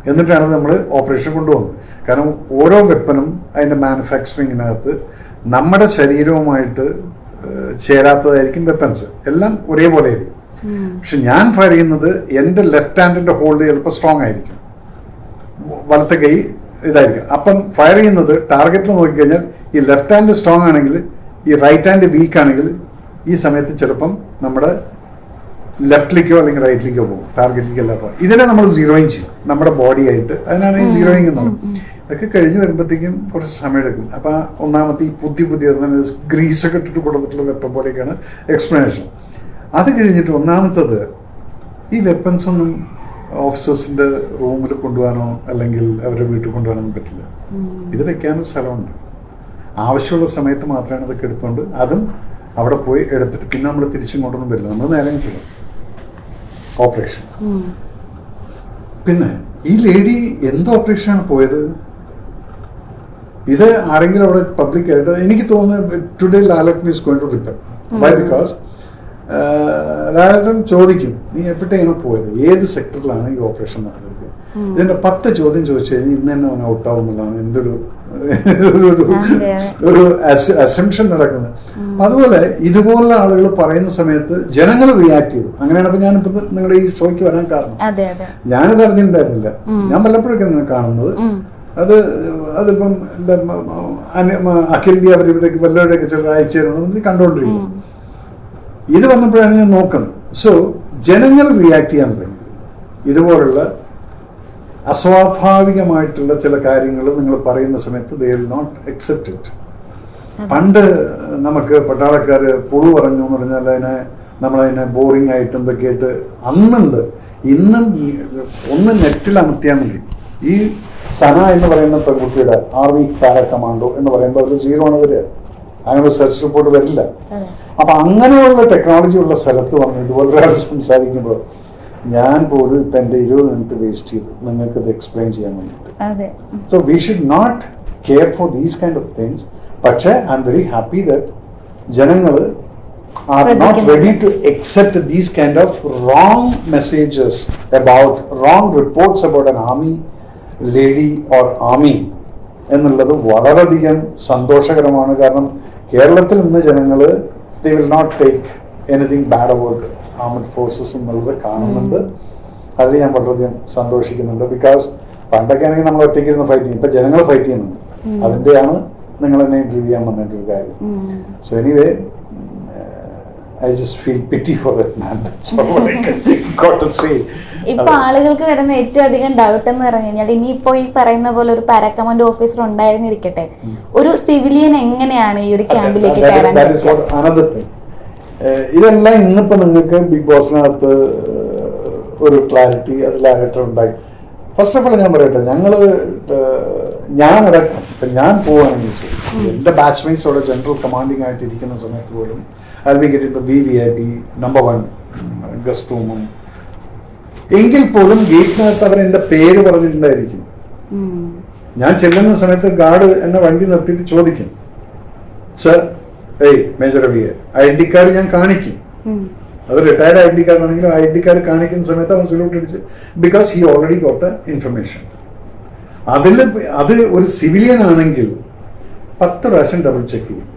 എന്നിട്ടാണ് നമ്മൾ ഓപ്പറേഷൻ കൊണ്ടുപോകുന്നത്. കാരണം ഓരോ വെപ്പനും അതിൻ്റെ മാനുഫാക്ചറിങ്ങിനകത്ത് നമ്മുടെ ശരീരവുമായിട്ട് ചേരാത്തതായിരിക്കും വെപ്പൻസ്, എല്ലാം ഒരേപോലെ ആയിരിക്കും. പക്ഷെ ഞാൻ ഫയർ ചെയ്യുന്നത് എൻ്റെ ലെഫ്റ്റ് ഹാൻഡിന്റെ ഹോൾഡ് ചിലപ്പോൾ സ്ട്രോങ് ആയിരിക്കും, വലത്തെ കൈ ഇതായിരിക്കും. അപ്പം ഫയർ ചെയ്യുന്നത് ടാർഗറ്റിൽ നോക്കിക്കഴിഞ്ഞാൽ ഈ ലെഫ്റ്റ് ഹാൻഡ് സ്ട്രോങ് ആണെങ്കിൽ ഈ റൈറ്റ് ഹാൻഡ് വീക്ക് ആണെങ്കിൽ ഈ സമയത്ത് ചിലപ്പം നമ്മുടെ ലെഫ്റ്റിലേക്കോ അല്ലെങ്കിൽ റൈറ്റിലേക്കോ പോകും, ടാർഗറ്റിലേക്കോ അല്ല പോകും. ഇതിനെ നമ്മൾ സീറോയിങ് ചെയ്യും നമ്മുടെ ബോഡി ആയിട്ട്. അതിനാണ് ഈ സീറോയിങ് എന്ന് പറയുന്നത്. ഇതൊക്കെ കഴിഞ്ഞ് വരുമ്പോഴത്തേക്കും കുറച്ച് സമയം എടുക്കും. അപ്പം ഒന്നാമത്തെ ഈ പുതിയ ഗ്രീസൊക്കെ ഇട്ടിട്ട് കൊടുത്തിട്ടുള്ള വെപ്പൻ പോലെയൊക്കെയാണ് എക്സ്പ്ലനേഷൻ. അത് കഴിഞ്ഞിട്ട് ഒന്നാമത്തത്, ഈ വെപ്പൻസ് ഒന്നും ഓഫീസേഴ്സിന്റെ റൂമിൽ കൊണ്ടുപോകാനോ അല്ലെങ്കിൽ അവരുടെ വീട്ടിൽ കൊണ്ടുപോകാനൊന്നും പറ്റില്ല. ഇത് വെക്കാനൊരു സ്ഥലമുണ്ട്. ആവശ്യമുള്ള സമയത്ത് മാത്രമാണ് ഇതൊക്കെ എടുത്തുകൊണ്ട് അതും അവിടെ പോയി എടുത്തിട്ട് പിന്നെ നമ്മൾ തിരിച്ചിങ്ങോട്ടൊന്നും വരില്ല, നമ്മൾ നേരെ ചെയ്യും ഓപ്പറേഷൻ. പിന്നെ ഈ ലേഡി എന്ത് ഓപ്പറേഷനാണ് പോയത്? ഇത് ആരെങ്കിലും അവിടെ പബ്ലിക്കായിട്ട് എനിക്ക് തോന്നുന്നു today Lalettan is going to repair. Why? Because Lalettan ചോദിക്കും, നീ എവിടെയാണ് പോയത്, ഏത് സെക്ടറിലാണ് ഈ ഓപ്പറേഷൻ നടന്നത്? ഇതിന്റെ 10 ചോദ്യം ചോദിച്ചു കഴിഞ്ഞാൽ ഇന്ന് തന്നെ അവൻ ഔട്ടാവും എന്നുള്ളതാണ് എൻ്റെ ഒരു അസംഷൻ നടക്കുന്നത്. അതുപോലെ ഇതുപോലുള്ള ആളുകൾ പറയുന്ന സമയത്ത് ജനങ്ങൾ റിയാക്ട് ചെയ്തു. അങ്ങനെയാണ് ഇപ്പൊ ഞാനിപ്പോ നിങ്ങളുടെ ഈ ഷോയ്ക്ക് വരാൻ കാരണം. ഞാനിത് അറിഞ്ഞിട്ടുണ്ടായിരുന്നില്ല, ഞാൻ വല്ലപ്പോഴൊക്കെ കാണുന്നത്. അതിപ്പം അഖിലിന്റെ അവരിവിടേക്ക് വല്ലവരുടെയൊക്കെ ചിലർ അയച്ചു തരണം കണ്ടുകൊണ്ടിരിക്കും. ഇത് വന്നപ്പോഴാണ് ഞാൻ നോക്കുന്നത്. സോ ജനങ്ങൾ റിയാക്ട് ചെയ്യാൻ തുടങ്ങി. ഇതുപോലുള്ള അസ്വാഭാവികമായിട്ടുള്ള ചില കാര്യങ്ങൾ നിങ്ങൾ പറയുന്ന സമയത്ത് they will not accept it. പണ്ട് നമുക്ക് പട്ടാളക്കാര് പുളു പറഞ്ഞു എന്ന് പറഞ്ഞാൽ നമ്മളതിനെ ബോറിംഗ് ആയിട്ട് എന്തൊക്കെയായിട്ട് അന്നുണ്ട്. ഇന്നും ഒന്ന് നെറ്റിൽ അമർത്തിയാൽ മതി. ഈ സന എന്ന് പറയുന്ന പെൺകുട്ടിയുടെ ആർമി പാര കമാൻഡോ എന്ന് പറയുമ്പോൾ അവർ 0 ആണ് വരിക. അങ്ങനെ സെർച്ച് റിപ്പോർട്ട് വരില്ല. അപ്പൊ അങ്ങനെയുള്ള ടെക്നോളജി ഉള്ള സ്ഥലത്ത് വന്ന് ഇതുപോലെ ഒരാൾ സംസാരിക്കുമ്പോൾ ഞാൻ പോലും ഇപ്പൊ എന്റെ 20 മിനിറ്റ് വേസ്റ്റ് ചെയ്തു നിങ്ങൾക്ക് ഇത് എക്സ്പ്ലെയിൻ ചെയ്യാൻ വേണ്ടിയിട്ട്. So we should not care for these kind of things. പക്ഷേ I am very happy that ജനങ്ങൾ are not ready to accept these kind of wrong messages about wrong reports about an army lady or army എന്നുള്ളത് വളരെയധികം സന്തോഷകരമാണ്. കാരണം കേരളത്തിൽ ഇന്ന് ജനങ്ങൾ they will not take anything bad about armed forces എന്നുള്ളത് കാണുന്നുണ്ട്. അതിൽ ഞാൻ വളരെയധികം സന്തോഷിക്കുന്നുണ്ട്. ബിക്കോസ് പണ്ടൊക്കെ ആണെങ്കിൽ നമ്മൾ ഒറ്റയ്ക്ക് ഇരുന്ന് ഫൈറ്റ് ചെയ്യും, ഇപ്പൊ ജനങ്ങൾ ഫൈറ്റ് ചെയ്യുന്നുണ്ട്. അതിന്റെയാണ് നിങ്ങൾ എന്നെ ഇന്റർവ്യൂ ചെയ്യാൻ വന്നിട്ടൊരു കാര്യം. So anyway I just feel pity for that man. That's all I got to say. ഇപ്പൊ ആളുകൾക്ക് വരുന്ന ഏറ്റവും അധികം ഡൗട്ട് എന്ന് പറഞ്ഞു കഴിഞ്ഞാൽ ഇനിയിപ്പോ ഈ പറയുന്ന പോലെ ഒരു പാരാ കമാൻഡോ ഓഫീസർ ഉണ്ടായിരുന്നിരിക്കട്ടെ, ഒരു സിവിലിയൻ എങ്ങനെയാണ് ഈ ഒരു ക്യാമ്പിലേക്ക് കയറാൻ? ഇതെല്ലാം ഇന്നിപ്പോ നിങ്ങൾക്ക് ബിഗ് ബോസിനകത്ത് ഒരു ക്ലാരിറ്റി അതിലാകട്ടെ ഉണ്ടായി. ഫസ്റ്റ് ഓഫ് ഓൾ ഞാൻ പറയട്ടെ, ഞാനടക്കം ഇപ്പം ഞാൻ പോവുകയാണെങ്കിൽ എൻ്റെ ബാച്ച്മേറ്റ്സോടെ ജനറൽ കമാൻഡിങ് ആയിട്ട് ഇരിക്കുന്ന സമയത്ത് പോലും I'll be getting the VVIP number 1 guest റൂമും എങ്കിൽ പോലും ഗേറ്റിനകത്ത് അവർ എൻ്റെ പേര് പറഞ്ഞിട്ടുണ്ടായിരിക്കും. ഞാൻ ചെല്ലുന്ന സമയത്ത് ഗാർഡ് എന്നെ വണ്ടി നിർത്തിയിട്ട് ചോദിക്കും, സർ മേജർ രവിയെ ID കാർഡ് ഞാൻ കാണിക്കും. അത് റിട്ടയർഡ് ID കാർഡ് ആണെങ്കിലും ID കാർഡ് കാണിക്കുന്ന സമയത്ത് അവൻ സല്യൂട്ട് അടിച്ച്, because he already got the information. അത് ഒരു സിവിലിയൻ ആണെങ്കിൽ 10 പ്രാവശ്യം ഡബിൾ ചെക്ക് ചെയ്യും.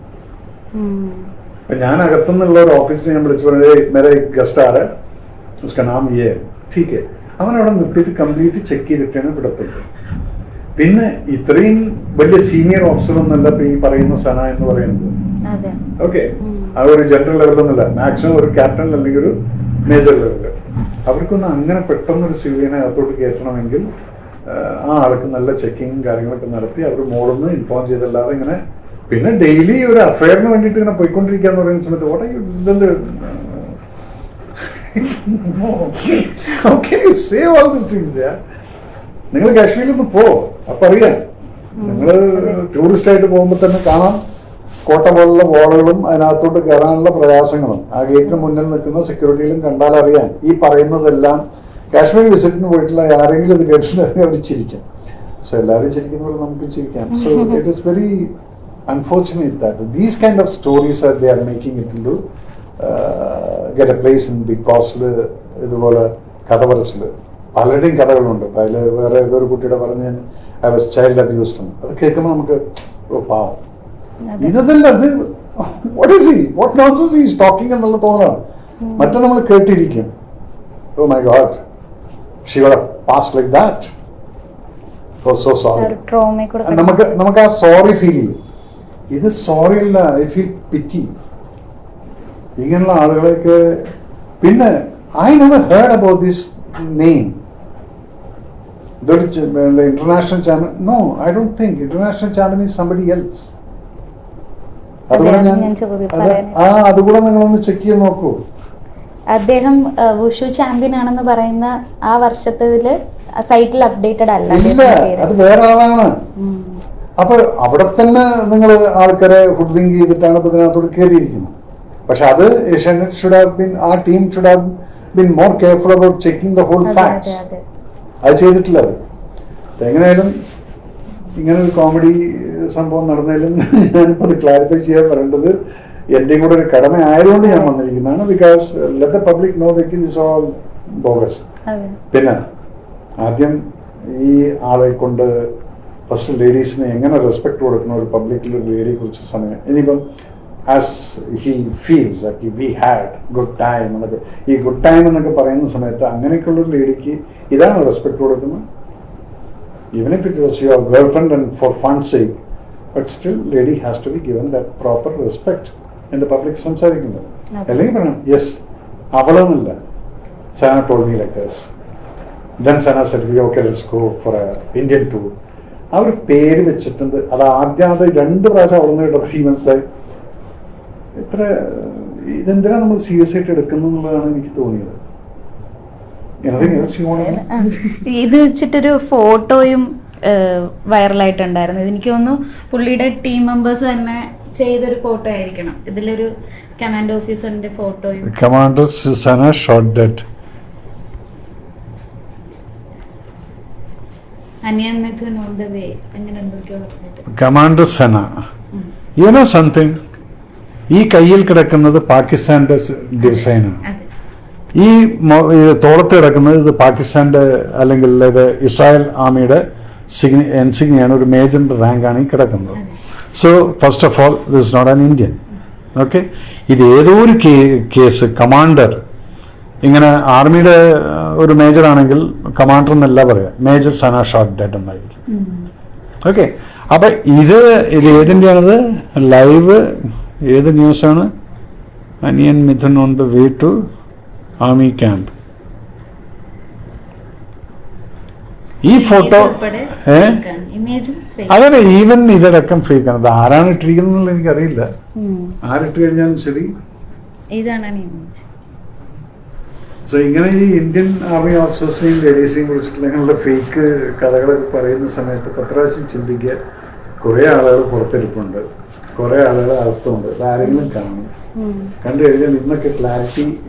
അപ്പൊ ഞാൻ അകത്തുനിന്നുള്ള ഒരു ഓഫീസിൽ ഞാൻ വിളിച്ചു പറഞ്ഞത് മേരെ ഗസ്റ്റ് ആരെ ഉസ്കാ നാം യേ ठीक है, അവൻ അവിടെ നിർത്തിയിട്ട് കംപ്ലീറ്റ് ചെക്ക് ചെയ്തിട്ടാണ് വിടത്തുള്ളൂ. പിന്നെ ഇത്രയും വലിയ സീനിയർ ഓഫീസർ ഒന്നല്ല ഇപ്പൊ ഈ പറയുന്ന സന എന്ന് പറയുന്നത്. ഓക്കെ, ആ ഒരു ജനറൽ ലെവലൊന്നുമില്ല, മാക്സിമം ഒരു ക്യാപ്റ്റൻ അല്ലെങ്കിൽ ഒരു മേജർ ലെവല്. അവർക്കൊന്ന് അങ്ങനെ പെട്ടെന്ന് ഒരു സിവിലിയനെ അകത്തോട്ട് കയറ്റണമെങ്കിൽ ആ ആൾക്ക് നല്ല ചെക്കിങ്ങും കാര്യങ്ങളൊക്കെ നടത്തി അവർ മോളിൽ നിന്ന് ഇൻഫോം ചെയ്തല്ലാതെ ഇങ്ങനെ പിന്നെ ഡെയിലി ഒരു അഫയറിന് വേണ്ടിയിട്ട് ഇങ്ങനെ പോയിക്കൊണ്ടിരിക്കാന്ന് പറയുന്ന സമയത്ത് ഓട്ടെ ഇതെന്ത് നിങ്ങൾ കാശ്മീരിൽ ഒന്ന് പോ, അപ്പൊ അറിയാം. നിങ്ങൾ ടൂറിസ്റ്റ് ആയിട്ട് പോകുമ്പോൾ തന്നെ കാണാം കോട്ട പോലുള്ള വാളുകളും അതിനകത്തോട്ട് കയറാനുള്ള പ്രയാസങ്ങളും ആ ഗേറ്റിന് മുന്നിൽ നിൽക്കുന്ന സെക്യൂരിറ്റിയിലും കണ്ടാൽ അറിയാം. ഈ പറയുന്നതെല്ലാം കാശ്മീർ വിസിറ്റിന് പോയിട്ടുള്ള ആരെങ്കിലും ഇത് കേട്ടിട്ടുണ്ടെങ്കിൽ അവർ ചിരിക്കും. സോ എല്ലാവരും ചിരിക്കുന്ന പോലെ നമുക്ക് ചിരിക്കാം. So it is very unfortunate that these kind of stories are they are making it into get a place in Big Boss-ൽ. ഇതുപോലെ കഥ പറച്ചിൽ പലരുടെയും കഥകളുണ്ട്. അതിൽ വേറെ ഏതൊരു കുട്ടിയുടെ പറഞ്ഞ് ഐ വാസ് ചൈൽഡ് അബ്യൂസ്ഡ് എന്ന്, അത് കേൾക്കുമ്പോൾ നമുക്ക് പാവം ഇതല്ല, അത് what is he, what nonsense he is talking എന്നുള്ള തോന്നലാണ്. മറ്റേ നമ്മൾ കേട്ടിരിക്കും, oh my god she would have passed like that, oh so sorry. നമുക്ക് ആ സോറി ഫീൽ ചെയ്യും. ഇത് സോറി അല്ല, ഐ ഫീൽ പിറ്റി. ഇങ്ങനെയുള്ള ആളുകളൊക്കെ. പിന്നെ I never heard about this name, international champion. No, I don't think international champion is somebody else. അതുകൂടെ നിങ്ങളൊന്ന് ചെക്ക് ചെയ്ത് നോക്കൂ. അദ്ദേഹം വുഷു ചാമ്പ്യൻ ആണെന്ന് പറയുന്ന ആ വർഷത്തില് സൈറ്റിൽ അപ്ഡേറ്റഡ് അല്ല, അത് വേറെ ആളാണ്. അപ്പൊ അവിടെ തന്നെ നിങ്ങൾ ആൾക്കാരെ ഹുഡ്വിങ്ക് ചെയ്തിട്ടാണ് ഇപ്പൊ ഇതിനകത്തോട് കയറിയിരിക്കുന്നത്. പക്ഷെ അത് ഏഷ്യാനെറ്റ് ഷുഡ് ഹാവ് ബീൻ, ആ team should have been more careful about checking the whole facts. അത് ചെയ്തിട്ടില്ല. അത് എങ്ങനെയായാലും ഇങ്ങനെ ഒരു കോമഡി സംഭവം നടന്നാലും ഞാനിപ്പോൾ അത് ക്ലാരിഫൈ ചെയ്യാൻ പറയേണ്ടത് എന്റെയും കൂടെ ഒരു കടമ ആയതുകൊണ്ട് ഞാൻ വന്നിരിക്കുന്നതാണ്. Because let the public know that this is all bogus. പിന്നെ ആദ്യം ഈ ആളെ കൊണ്ട് ഫസ്റ്റ് ലേഡീസിനെ എങ്ങനെ റെസ്പെക്ട് കൊടുക്കണം, ഒരു പബ്ലിക്കിൽ ഒരു ലേഡിയെ കുറിച്ച് സമയം. ഇനിയിപ്പം as he feels that we had good time എന്നൊക്കെ, ഈ ഗുഡ് ടൈം എന്നൊക്കെ പറയുന്ന സമയത്ത് അങ്ങനെയൊക്കെയുള്ളൊരു ലേഡിക്ക് ഇതാണ് റെസ്പെക്ട് കൊടുക്കുന്നത്. Even if it was your girlfriend and for fun's sake, but still lady has to be given that proper respect in the public. സംസാരിക്കുന്നത് അല്ലെങ്കിൽ പറയണം yes അവളെന്നല്ല, Sana told me like this, then Sana said okay let's go for a Indian tour. ആ ഒരു പേര് വെച്ചിട്ടുണ്ട്. അത് ആദ്യം അത് 2 പ്രാവശ്യം അവളെന്ന് കേട്ടപ്പോൾ ഈ മനസ്സിലായി ഇതെന്തിനാ നമ്മൾ സീരിയസ് ആയിട്ട് എടുക്കുന്നു എന്നുള്ളതാണ് എനിക്ക് തോന്നിയത്. ഇത് വെച്ചിട്ടൊരു ഫോട്ടോയും വൈറലായിട്ടുണ്ടായിരുന്നു. എനിക്ക് തോന്നുന്നു പുള്ളിയുടെ ടീം മെമ്പേഴ്സ് തന്നെ ചെയ്തൊരു ഫോട്ടോ ആയിരിക്കണം. ഇതിലൊരു കമാൻഡോ ഓഫീസറിന്റെ ഫോട്ടോയും. കമാൻഡർ സന ഷോട്ട് ഡെഡ്. അനിയൻ മിഥുൻ ഓൺ ദ വേ അങ്ങനെ എന്തൊക്കെയോ. Commander Sana, you know something, ഈ കയ്യിൽ കിടക്കുന്നത് പാകിസ്ഥാന്റെ ദിവസേനയാണ്. ഈ തോളത്ത് കിടക്കുന്നത് ഇത് പാകിസ്ഥാന്റെ അല്ലെങ്കിൽ ഇത് ഇസ്രായേൽ ആർമിയുടെ എൻസിഗ്നിയാണ്, ഒരു മേജറിന്റെ റാങ്കാണ് ഈ കിടക്കുന്നത്. So first of all this is not an Indian. Okay, ഇത് ഏതോ ഒരു കേസ് കമാൻഡർ, ഇങ്ങനെ ആർമിയുടെ ഒരു മേജർ ആണെങ്കിൽ കമാൻഡർ എന്നല്ല പറയാം, മേജർ സന ഷോട്ട് ഡെഡ് എന്നായിരിക്കും. ഓക്കെ, അപ്പൊ ഇത് ഏതിൻ്റെയാണത്? ലൈവ് ഏത് ന്യൂസാണ്? Aniyan Mithun on the way to army camp. ഈ ഫോട്ടോ അതെ ഈവൻ ഇതടക്കം ഫേക്കാണ്. അത് ആരാണ് ഇട്ടിരിക്കുന്നത് എനിക്കറിയില്ല. ആരിട്ട് കഴിഞ്ഞാലും ശരി. സോ ഇങ്ങനെ ഈ ഇന്ത്യൻ ആർമി ഓഫീസേഴ്സിനെയും ലേഡീസിനെയും കുറിച്ചിട്ടുള്ള ഞങ്ങളുടെ ഫേക്ക് കഥകളൊക്കെ പറയുന്ന സമയത്ത് പത്രാവശ്യം ചിന്തിക്കുക. കുറേ ആളുകൾ പുറത്തിരിപ്പുണ്ട്, കുറേ ആളുകൾ അകത്തുണ്ട്. അത് ആരെങ്കിലും കാണും. കണ്ടു കഴിഞ്ഞാൽ ഇന്നൊക്കെ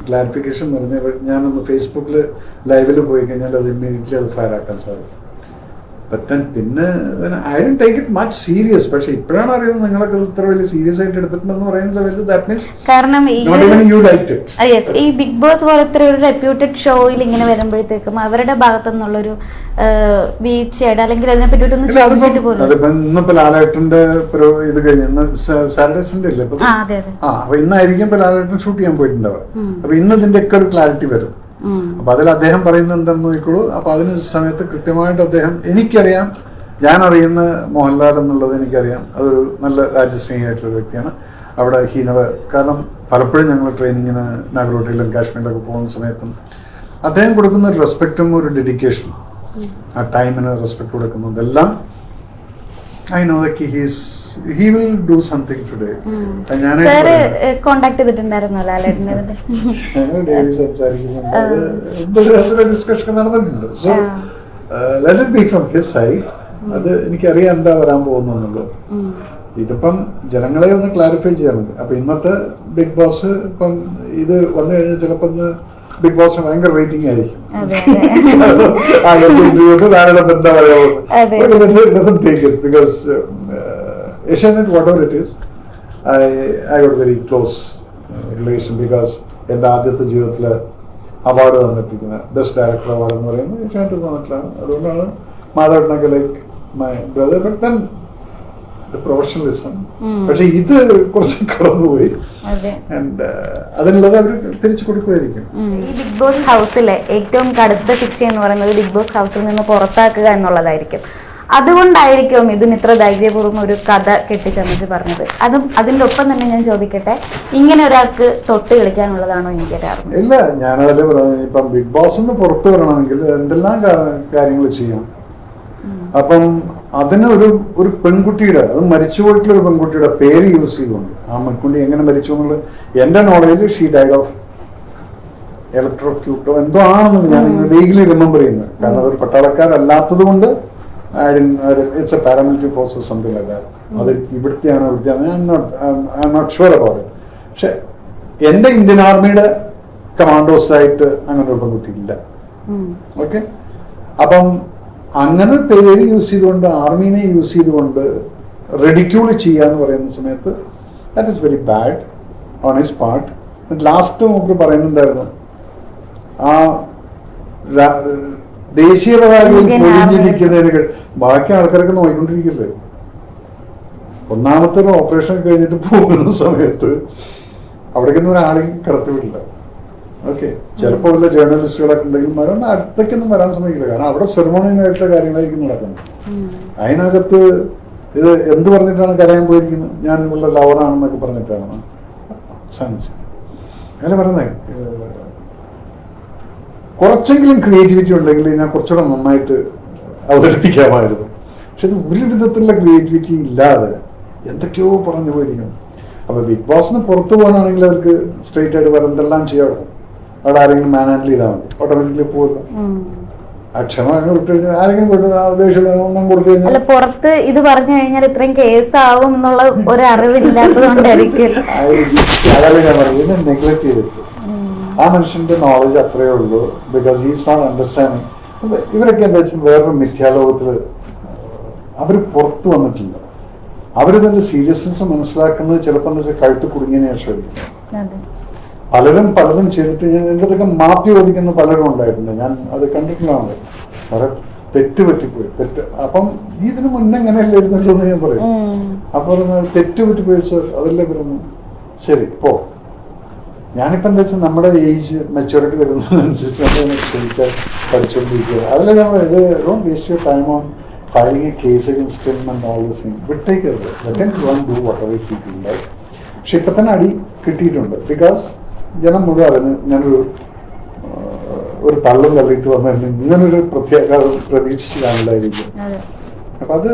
ക്ലാരിഫിക്കേഷൻ പറഞ്ഞ ഞാനൊന്ന് ഫേസ്ബുക്കിൽ ലൈവിൽ പോയി കഴിഞ്ഞാൽ അത് ഇമ്മീഡിയറ്റ്ലി അത് ഫയർ ആക്കാൻ സാധിക്കും. പിന്നെ I don't take it much serious. പക്ഷെ ഇപ്പോഴാണ് അറിയുന്നത് നിങ്ങളൊക്കെ ഇത്ര വലിയ സീരിയസ് ആയിട്ട് എടുത്തിട്ടുണ്ടെന്ന് പറയുന്ന സമയത്ത് ദാറ്റ് മീൻസ് കാരണം യു ലൈക്ക് ഇറ്റ്. ഈ ബിഗ് ബോസ് പോലത്തെ ഒരു റെപ്യൂട്ടഡ് ഷോയിൽ ഇങ്ങനെ വരുമ്പോഴത്തേക്കും അവരുടെ ഭാഗത്തു നിന്നുള്ളൊരു വീഴ്ചയുടെ അല്ലെങ്കിൽ അതിനെ പറ്റിയിട്ടൊന്നും അതിപ്പോ ഇന്നിപ്പോ ലാലേട്ടന്റെ ഇത് കഴിഞ്ഞ് സാറ്റർഡേ സൺഡേ അല്ലേ അപ്പൊ ഇന്നായിരിക്കും ഇപ്പൊ ലാലേട്ടൻ ഷൂട്ട് ചെയ്യാൻ പോയിട്ടുണ്ടാവുക. അപ്പൊ ഇന്ന് ഇതിന്റെ ഒക്കെ ഒരു ക്ലാരിറ്റി വരും. അപ്പൊ അതിൽ അദ്ദേഹം പറയുന്നത് എന്താണെന്ന് നോക്കിക്കോളൂ. അപ്പൊ അതിന് സമയത്ത് കൃത്യമായിട്ട് അദ്ദേഹം, എനിക്കറിയാം, ഞാൻ അറിയുന്ന മോഹൻലാൽ എന്നുള്ളത് എനിക്കറിയാം. അതൊരു നല്ല രാജ്യസ്നേഹിയായിട്ടുള്ള വ്യക്തിയാണ്. അവിടെ കാരണം പലപ്പോഴും ഞങ്ങൾ ട്രെയിനിങ്ങിന് നാഗർകോട്ടയിലും കാശ്മീരിലൊക്കെ പോകുന്ന സമയത്തും അദ്ദേഹം കൊടുക്കുന്ന ഒരു റെസ്പെക്റ്റും ഒരു ഡെഡിക്കേഷനും, ആ ടൈമിന് റെസ്പെക്ട് കൊടുക്കുന്നതെല്ലാം I know that he will do something today. Contact ചെയ്തിട്ടുണ്ടായിരുന്നോ ലാലേട്ടനെ? ഡെയിലി സംസാരിക്കുന്നുണ്ട്, ഡിസ്കഷൻ നടന്നിട്ടുണ്ട്. So let it be from his side. അത് എനിക്കറിയാം എന്താ വരാൻ പോകുന്നുള്ളത്. ഇതിപ്പം ജനങ്ങളെ ഒന്ന് ക്ലാരിഫൈ ചെയ്യാനുണ്ട്. അപ്പൊ ഇന്നത്തെ ബിഗ് ബോസ് ഇപ്പം ഇത് വന്നു കഴിഞ്ഞാൽ ചിലപ്പോ ബിഗ് ബോസിന് ഭയങ്കര റേറ്റിംഗ് ആയിരിക്കും. Asianet whatever it is, I got very close relation. Because എൻ്റെ ആദ്യത്തെ ജീവിതത്തില് അവാർഡ് തന്നിട്ടിരിക്കുന്ന ബെസ്റ്റ് ഡയറക്ടർ അവാർഡ് എന്ന് പറയുന്നത് ഏഷ്യാനെറ്റ് തന്നിട്ടുള്ളതാണ്. അതുകൊണ്ടാണ് മാധവട്ടനൊക്കെ like my brother. But then professionalism. പക്ഷെ ഇത് കുറച്ച് കടന്നുപോയി. അതിനുള്ളത് അവർ തിരിച്ചു കൊടുക്കുമായിരിക്കും. ഈ ബിഗ് ബോസ് ഹൗസിലെ ഏറ്റവും കടുത്ത ശിക്ഷ എന്ന് പറയുന്നത് ബിഗ് ബോസ് ഹൗസിൽ നിന്ന് പുറത്താക്കുക എന്നുള്ളതായിരിക്കും. അതുകൊണ്ടായിരിക്കും ഇതിന് ഇത്ര ധൈര്യപൂർവ്വം ഒരു കഥ കെട്ടിച്ചമച്ച് പറഞ്ഞത്. അതിന്റെ ഒപ്പം തന്നെ ഞാൻ ചോദിക്കട്ടെ, ഇങ്ങനെ ഒരാൾക്ക് തൊട്ട് കളിക്കാനുള്ളതാണോ എനിക്കറിയാം? ഇല്ല, ഞാനതിൽ പറഞ്ഞു, ഇപ്പം ബിഗ് ബോസ് പുറത്തു വരണമെങ്കിൽ എന്തെല്ലാം കാര്യങ്ങൾ ചെയ്യാം. അപ്പം അതിന് ഒരു പെൺകുട്ടിയുടെ, അത് മരിച്ചുപോയിട്ടുള്ള ഒരു പെൺകുട്ടിയുടെ പേര് യൂസ് ചെയ്തുകൊണ്ട്, ആ പെൺകുട്ടി എങ്ങനെ മരിച്ചു എന്നുള്ളത് എൻ്റെ നോളേജിൽ ഷീ ഡൈഡ് ഓഫ് ഇലക്ട്രോക്യൂട്ടോ എന്തോ ആണെന്ന് ഞാൻ ലീഗലി റിമെമ്പർ ചെയ്യുന്നത്. കാരണം അതൊരു പട്ടാളക്കാരല്ലാത്തത് കൊണ്ട് it's a paramilitary force something like that. അത് ഇവിടുത്തെയാണ് I am not sure about it. പക്ഷെ എൻ്റെ ഇന്ത്യൻ ആർമിയുടെ കമാൻഡോസായിട്ട് അങ്ങനെ ഒരു പെൺകുട്ടി ഇല്ല. ഓക്കെ, അപ്പം അങ്ങനെ പേര് യൂസ് ചെയ്തുകൊണ്ട്, ആർമീനെ യൂസ് ചെയ്തുകൊണ്ട് റെഡിക്യൂൾ ചെയ്യാന്ന് പറയുന്ന സമയത്ത് that is very bad on his part. Last നമുക്ക് പറയുന്നുണ്ടായിരുന്നു, ആ ദേശീയ പതാകയിൽ പൊഴിഞ്ഞിരിക്കുന്നതിന് ബാക്കി ആൾക്കാരൊക്കെ നോക്കിക്കൊണ്ടിരിക്കില്ലേ. ഒന്നാമത്തെ ഒരു ഓപ്പറേഷൻ കഴിഞ്ഞിട്ട് പോകുന്ന സമയത്ത് അവിടേക്കൊന്നും ഒരാളെയും കടത്തിവിടില്ല. ഓക്കെ, ചിലപ്പോൾ ഉള്ള ജേർണലിസ്റ്റുകളൊക്കെ ഉണ്ടെങ്കിലും അവരൊന്നും അടുത്തേക്കൊന്നും വരാൻ ശ്രമിക്കില്ല. കാരണം അവിടെ സെറമോണിയലായിട്ടുള്ള കാര്യങ്ങളായിരിക്കും നടക്കുന്നത്. അതിനകത്ത് ഇത് എന്ത് പറഞ്ഞിട്ടാണ് കരയാൻ പോയിരിക്കുന്നത്? ഞാൻ ഉള്ള ലവറാണെന്നൊക്കെ പറഞ്ഞിട്ടാണ് സയൻസ് അങ്ങനെ പറയുന്നത്. കുറച്ചെങ്കിലും ക്രിയേറ്റിവിറ്റി ഉണ്ടെങ്കിൽ ഞാൻ കുറച്ചുകൂടെ നന്നായിട്ട് അവതരിപ്പിക്കാമായിരുന്നു. പക്ഷെ ഇത് ഒരു വിധത്തിലുള്ള ക്രിയേറ്റിവിറ്റി ഇല്ലാതെ എന്തൊക്കെയോ പറഞ്ഞു പോയിരിക്കുന്നു. അപ്പൊ ബിഗ് ബോസിന് പുറത്തു പോകാനാണെങ്കിൽ അവർക്ക് സ്ട്രെയിറ്റ് ആയിട്ട് വേറെ എന്തെല്ലാം ചെയ്യാം. അവിടെ ആരെങ്കിലും മാൻ ഹാൻഡിൽ ചെയ്താൽ മതി, ഓട്ടോമാറ്റിക്കലി പോവുക. ആ ക്ഷമ വിട്ടു കഴിഞ്ഞാൽ ആരെങ്കിലും ഒന്നും കൊടുത്തു കഴിഞ്ഞാൽ പുറത്ത് ഇത് പറഞ്ഞു കഴിഞ്ഞാൽ ഇത്രയും കേസാവും എന്നുള്ള ഒരു അറിവില്ലാത്തതുകൊണ്ടായിരിക്കും. അതല്ല ഞാൻ പറയുന്നത്, നെഗ്ലക്ട് ചെയ്തിട്ട് ആ മനുഷ്യന്റെ നോളജ് അത്രയേ ഉള്ളൂ. Because he's not understanding. ഇവരൊക്കെ എന്താ വെച്ചാൽ വേറൊരു മിഥ്യാലോകത്തില് അവർ പുറത്തു വന്നിട്ടില്ല. അവരിതിന്റെ സീരിയസ്നെസ് മനസ്സിലാക്കുന്നത് ചിലപ്പോൾ എന്താ വെച്ചാൽ കഴുത്ത് കുടുങ്ങിയതിനു ശേഷമായിരിക്കും. പലരും പലതും ചെയ്തിട്ട് എൻ്റെ അടുത്തൊക്കെ മാപ്പി ചോദിക്കുന്ന പലരും ഉണ്ടായിട്ടുണ്ട്. ഞാൻ അത് കണ്ടിട്ടുള്ളതാണ്. സാറെ തെറ്റ് പറ്റിപ്പോയി, തെറ്റ്. അപ്പം ഇതിന് മുന്നേ എങ്ങനെയല്ലായിരുന്നല്ലോ എന്ന് ഞാൻ പറയും. അപ്പോൾ തെറ്റ് പറ്റിപ്പോയി സാർ, അതല്ലേ പറയുന്നു. ശരി പോ. ഞാനിപ്പോൾ എന്താ വെച്ചാൽ നമ്മുടെ ഏജ് മെച്യൂരിറ്റി വരുന്നതിനനുസരിച്ച് നമ്മൾ ചോദിക്കാൻ പഠിച്ചുകൊണ്ടിരിക്കുക. അതല്ലേ നമ്മൾ ഇത് don't waste your time on filing a case against him and all this thing. But take it, let him go and do whatever he feels like. പക്ഷെ ഇപ്പൊ തന്നെ അടി കിട്ടിയിട്ടുണ്ട്. ബിക്കോസ് ജനം മുഴുവൻ അതിന് ഞാനൊരു ഒരു തള്ളും തള്ളിയിട്ട് വന്നിട്ട് ഇങ്ങനൊരു പ്രത്യേക പ്രതീക്ഷിച്ച് കാണില്ലായിരിക്കും. അപ്പൊ അത്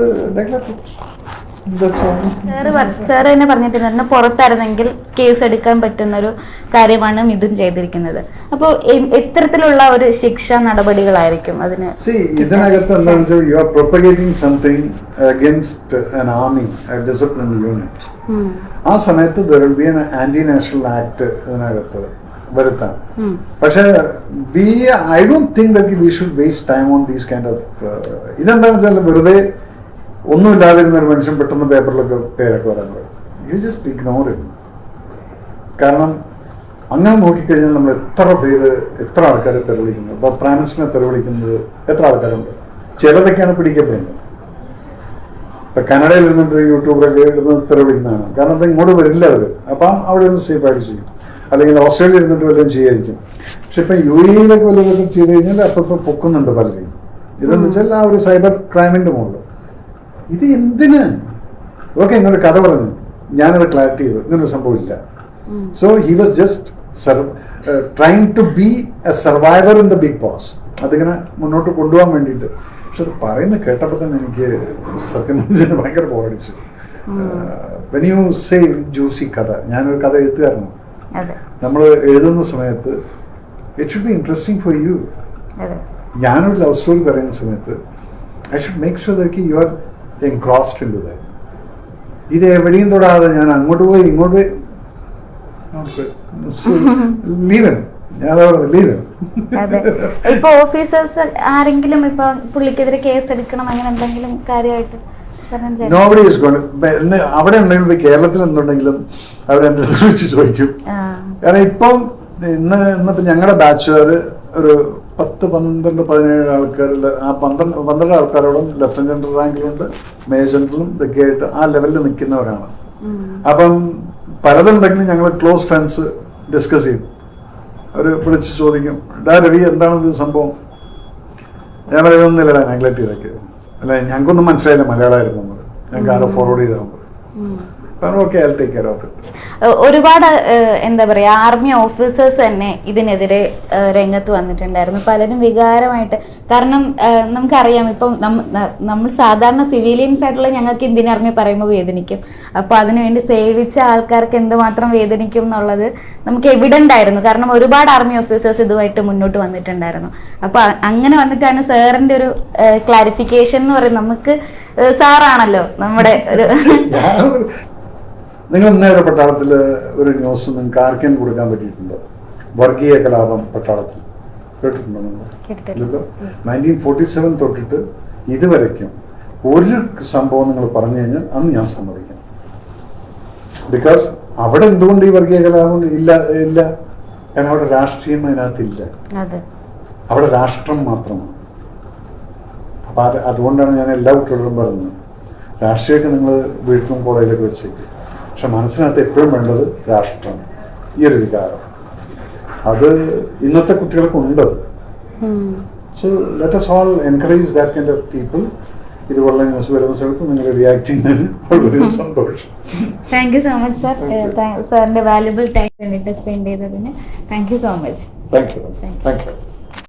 സാർ തന്നെ പറഞ്ഞിട്ടുണ്ടായിരുന്നു പുറത്തായിരുന്നെങ്കിൽ കേസ് എടുക്കാൻ പറ്റുന്ന ഒരു കാര്യമാണ് മിഥുൻ ചെയ്തിരിക്കുന്നത്. അപ്പോൾ എത്തരത്തിലുള്ള ഒരു ശിക്ഷാ നടപടികളായിരിക്കും അതിന്? ഇതിനകത്ത് എന്താണെന്ന് വെച്ചാൽ you are propagating something against an army disciplinary unit. ആ സമയത്ത് there will be an anti national act ഇതിനകത്ത് വരുത്താം. പക്ഷെ I don't think that we should waste time on these kind of ഇതെന്താണെന്ന് വെച്ചാൽ വെറുതെ ഒന്നുമില്ലാതിരുന്ന ഒരു മനുഷ്യൻ പെട്ടെന്ന് പേപ്പറിലൊക്കെ പേരൊക്കെ വരാൻ പറയും. You just ignore it. കാരണം അങ്ങനെ നോക്കിക്കഴിഞ്ഞാൽ നമ്മൾ എത്ര ആൾക്കാരെ തെരവിളിക്കുന്നത്. ഇപ്പൊ പ്രൈം മിനിസ്റ്ററിനെ തെരവിളിക്കുന്നത് എത്ര ആൾക്കാരുണ്ട്? ചിലതൊക്കെയാണ് പിടിക്കപ്പെടുന്നത്. ഇപ്പൊ കനഡയിൽ ഇരുന്നിട്ട് യൂട്യൂബറൊക്കെ ഇരുന്ന് തെരവിളിക്കുന്നതാണ്. കാരണം അത് ഇങ്ങോട്ട് വരില്ല അവര്. അപ്പം അവിടെ നിന്ന് സേഫായിട്ട് ചെയ്യും. അല്ലെങ്കിൽ ഓസ്ട്രേലിയ ഇരുന്നിട്ട് വല്ലതും ചെയ്യായിരിക്കും. പക്ഷെ ഇപ്പൊ യു എയിലൊക്കെ വല്ലതൊക്കെ ചെയ്ത് കഴിഞ്ഞാൽ അപ്പം പൊക്കുന്നുണ്ട് പലരെയും. ഇതെന്ന് വെച്ചാൽ ആ ഒരു സൈബർ ക്രൈമിന്റെ മുകളിൽ ഇത് എന്തിന്? ഓക്കെ, ഇങ്ങനൊരു കഥ പറഞ്ഞു, ഞാനത് ക്ലാരിറ്റി ചെയ്തു, ഇങ്ങനൊരു സംഭവമില്ല. So he was just trying to be a survivor in the Bigg Boss. അതിങ്ങനെ മുന്നോട്ട് കൊണ്ടുപോകാൻ വേണ്ടിയിട്ട്. പക്ഷെ അത് പറയുന്നത് കേട്ടപ്പോൾ തന്നെ എനിക്ക് സത്യം പറഞ്ഞാൽ ഭയങ്കര ബോറടിച്ചു. വെൻ യു സേ ജ്യൂസി കഥ, ഞാനൊരു കഥ എഴുത്തുകാരനാണ്. നമ്മൾ എഴുതുന്ന സമയത്ത് it should be interesting for you. ഞാനൊരു ലവ് സ്റ്റോറി പറയുന്ന സമയത്ത് I should make sure that you are engrossed in to that. ഇത് എവിടെയും തൊടാതെ ഞാൻ അങ്ങോട്ട് പോയി ഇങ്ങോട്ട് പോയി ലീവ് ലീവ്. ഇപ്പൊ ഓഫീസേഴ്സ് ആരെങ്കിലും ഇപ്പൊ പുള്ളിക്കെതിരെ കേസ് എടുക്കണം അങ്ങനെ എന്തെങ്കിലും കാര്യമായിട്ട് നോബഡി ഈസ് ഗോയിങ്. അവിടെ ഉണ്ടെങ്കിലും കേരളത്തിൽ എന്തുണ്ടെങ്കിലും അവരെൻ്റെ അടുത്ത് വിളിച്ച് ചോദിക്കും. കാരണം ഇന്നിപ്പോ ഞങ്ങളുടെ ബാച്ചുകാർ ഒരു 10-12-17 ആൾക്കാരിൽ ആ 12 ആൾക്കാരോളം ലെഫ്റ്റനന്റ് ജനറൽ റാങ്കിലുണ്ട്, മേജർ ജനറലും ഇതൊക്കെ ആയിട്ട് ആ ലെവലിൽ നിൽക്കുന്നവരാണ്. അപ്പം പലതുണ്ടെങ്കിലും ഞങ്ങൾ ക്ലോസ് ഫ്രണ്ട്സ് ഡിസ്കസ് ചെയ്യും. അവർ വിളിച്ച് ചോദിക്കും, രവി എന്താണിത് സംഭവം? ഞാൻ പറയുന്നില്ലടാ നെഗ്ലക്ട് ചെയ്തൊക്കെ അല്ല, ഞങ്ങൾക്കൊന്നും മനസ്സിലായില്ല മലയാളമായിരുന്നു നമ്മൾ, ഞങ്ങൾക്ക് ആരോ ഫോർവേഡ് ചെയ്താൽ ഒരുപാട് എന്താ പറയാ ആർമി ഓഫീസേഴ്സ് തന്നെ ഇതിനെതിരെ രംഗത്ത് വന്നിട്ടുണ്ടായിരുന്നു. പലരും വികാരമായിട്ട്, കാരണം നമുക്കറിയാം ഇപ്പം നമ്മൾ സാധാരണ സിവിലിയൻസ് ആയിട്ടുള്ള ഞങ്ങൾക്ക് ഇന്ത്യൻ ആർമി പറയുമ്പോൾ വേദനിക്കും. അപ്പൊ അതിനുവേണ്ടി സേവിച്ച ആൾക്കാർക്ക് എന്തുമാത്രം വേദനിക്കും എന്നുള്ളത് നമുക്ക് എവിഡന്റ് ആയിരുന്നു. കാരണം ഒരുപാട് ആർമി ഓഫീസേഴ്സ് ഇതുമായിട്ട് മുന്നോട്ട് വന്നിട്ടുണ്ടായിരുന്നു. അപ്പൊ അങ്ങനെ വന്നിട്ടാണ് സാറിന്റെ ഒരു ക്ലാരിഫിക്കേഷൻ എന്ന് പറയുന്നത്. നമുക്ക് സാറാണല്ലോ നമ്മുടെ ഒരു നിങ്ങൾ ഇന്നേവരെ പട്ടാളത്തിൽ ഒരു ന്യൂസ് നിങ്ങൾക്ക് ആർക്കും കൊടുക്കാൻ പറ്റിയിട്ടുണ്ടോ? വർഗീയ കലാപം പട്ടാളത്തിൽ കേട്ടിട്ടുണ്ടോ നിങ്ങൾ? 1947 തൊട്ടിട്ട് ഇതുവരയ്ക്കും ഒരു സംഭവം നിങ്ങൾ പറഞ്ഞു കഴിഞ്ഞാൽ അന്ന് ഞാൻ സമ്മതിക്കാം. ബിക്കോസ് അവിടെ എന്തുകൊണ്ട് ഈ വർഗീയ കലാപം ഇല്ല? കാരണം അവിടെ രാഷ്ട്രീയം അതിനകത്തില്ല. അവിടെ രാഷ്ട്രം മാത്രമാണ്. അപ്പൊ അതുകൊണ്ടാണ് ഞാൻ എല്ലാ കുട്ടികളോടും പറഞ്ഞത്, രാഷ്ട്രീയമൊക്കെ നിങ്ങൾ വീട്ടിലും കോളേജിലൊക്കെ വെച്ചേക്കും, പക്ഷെ മനസ്സിനകത്ത് എപ്പോഴും വേണ്ടത് രാഷ്ട്രം. ഈ ഒരു വികാരം അത് ഇന്നത്തെ കുട്ടികൾക്ക് ഉണ്ട്. So let us all encourage that kind of people. ഇതുപോലെ ന്യൂസ് വരുന്ന സമയത്ത് നിങ്ങൾ റിയാക്ട് ചെയ്യുന്നതിന് വളരെ സന്തോഷം. Thank you so much sir. സാറിന്റെ വാല്യുബിൾ ടൈം വേണ്ടിയിട്ട് സ്പെൻഡ് ചെയ്തതിന് thank you so much. Thank you.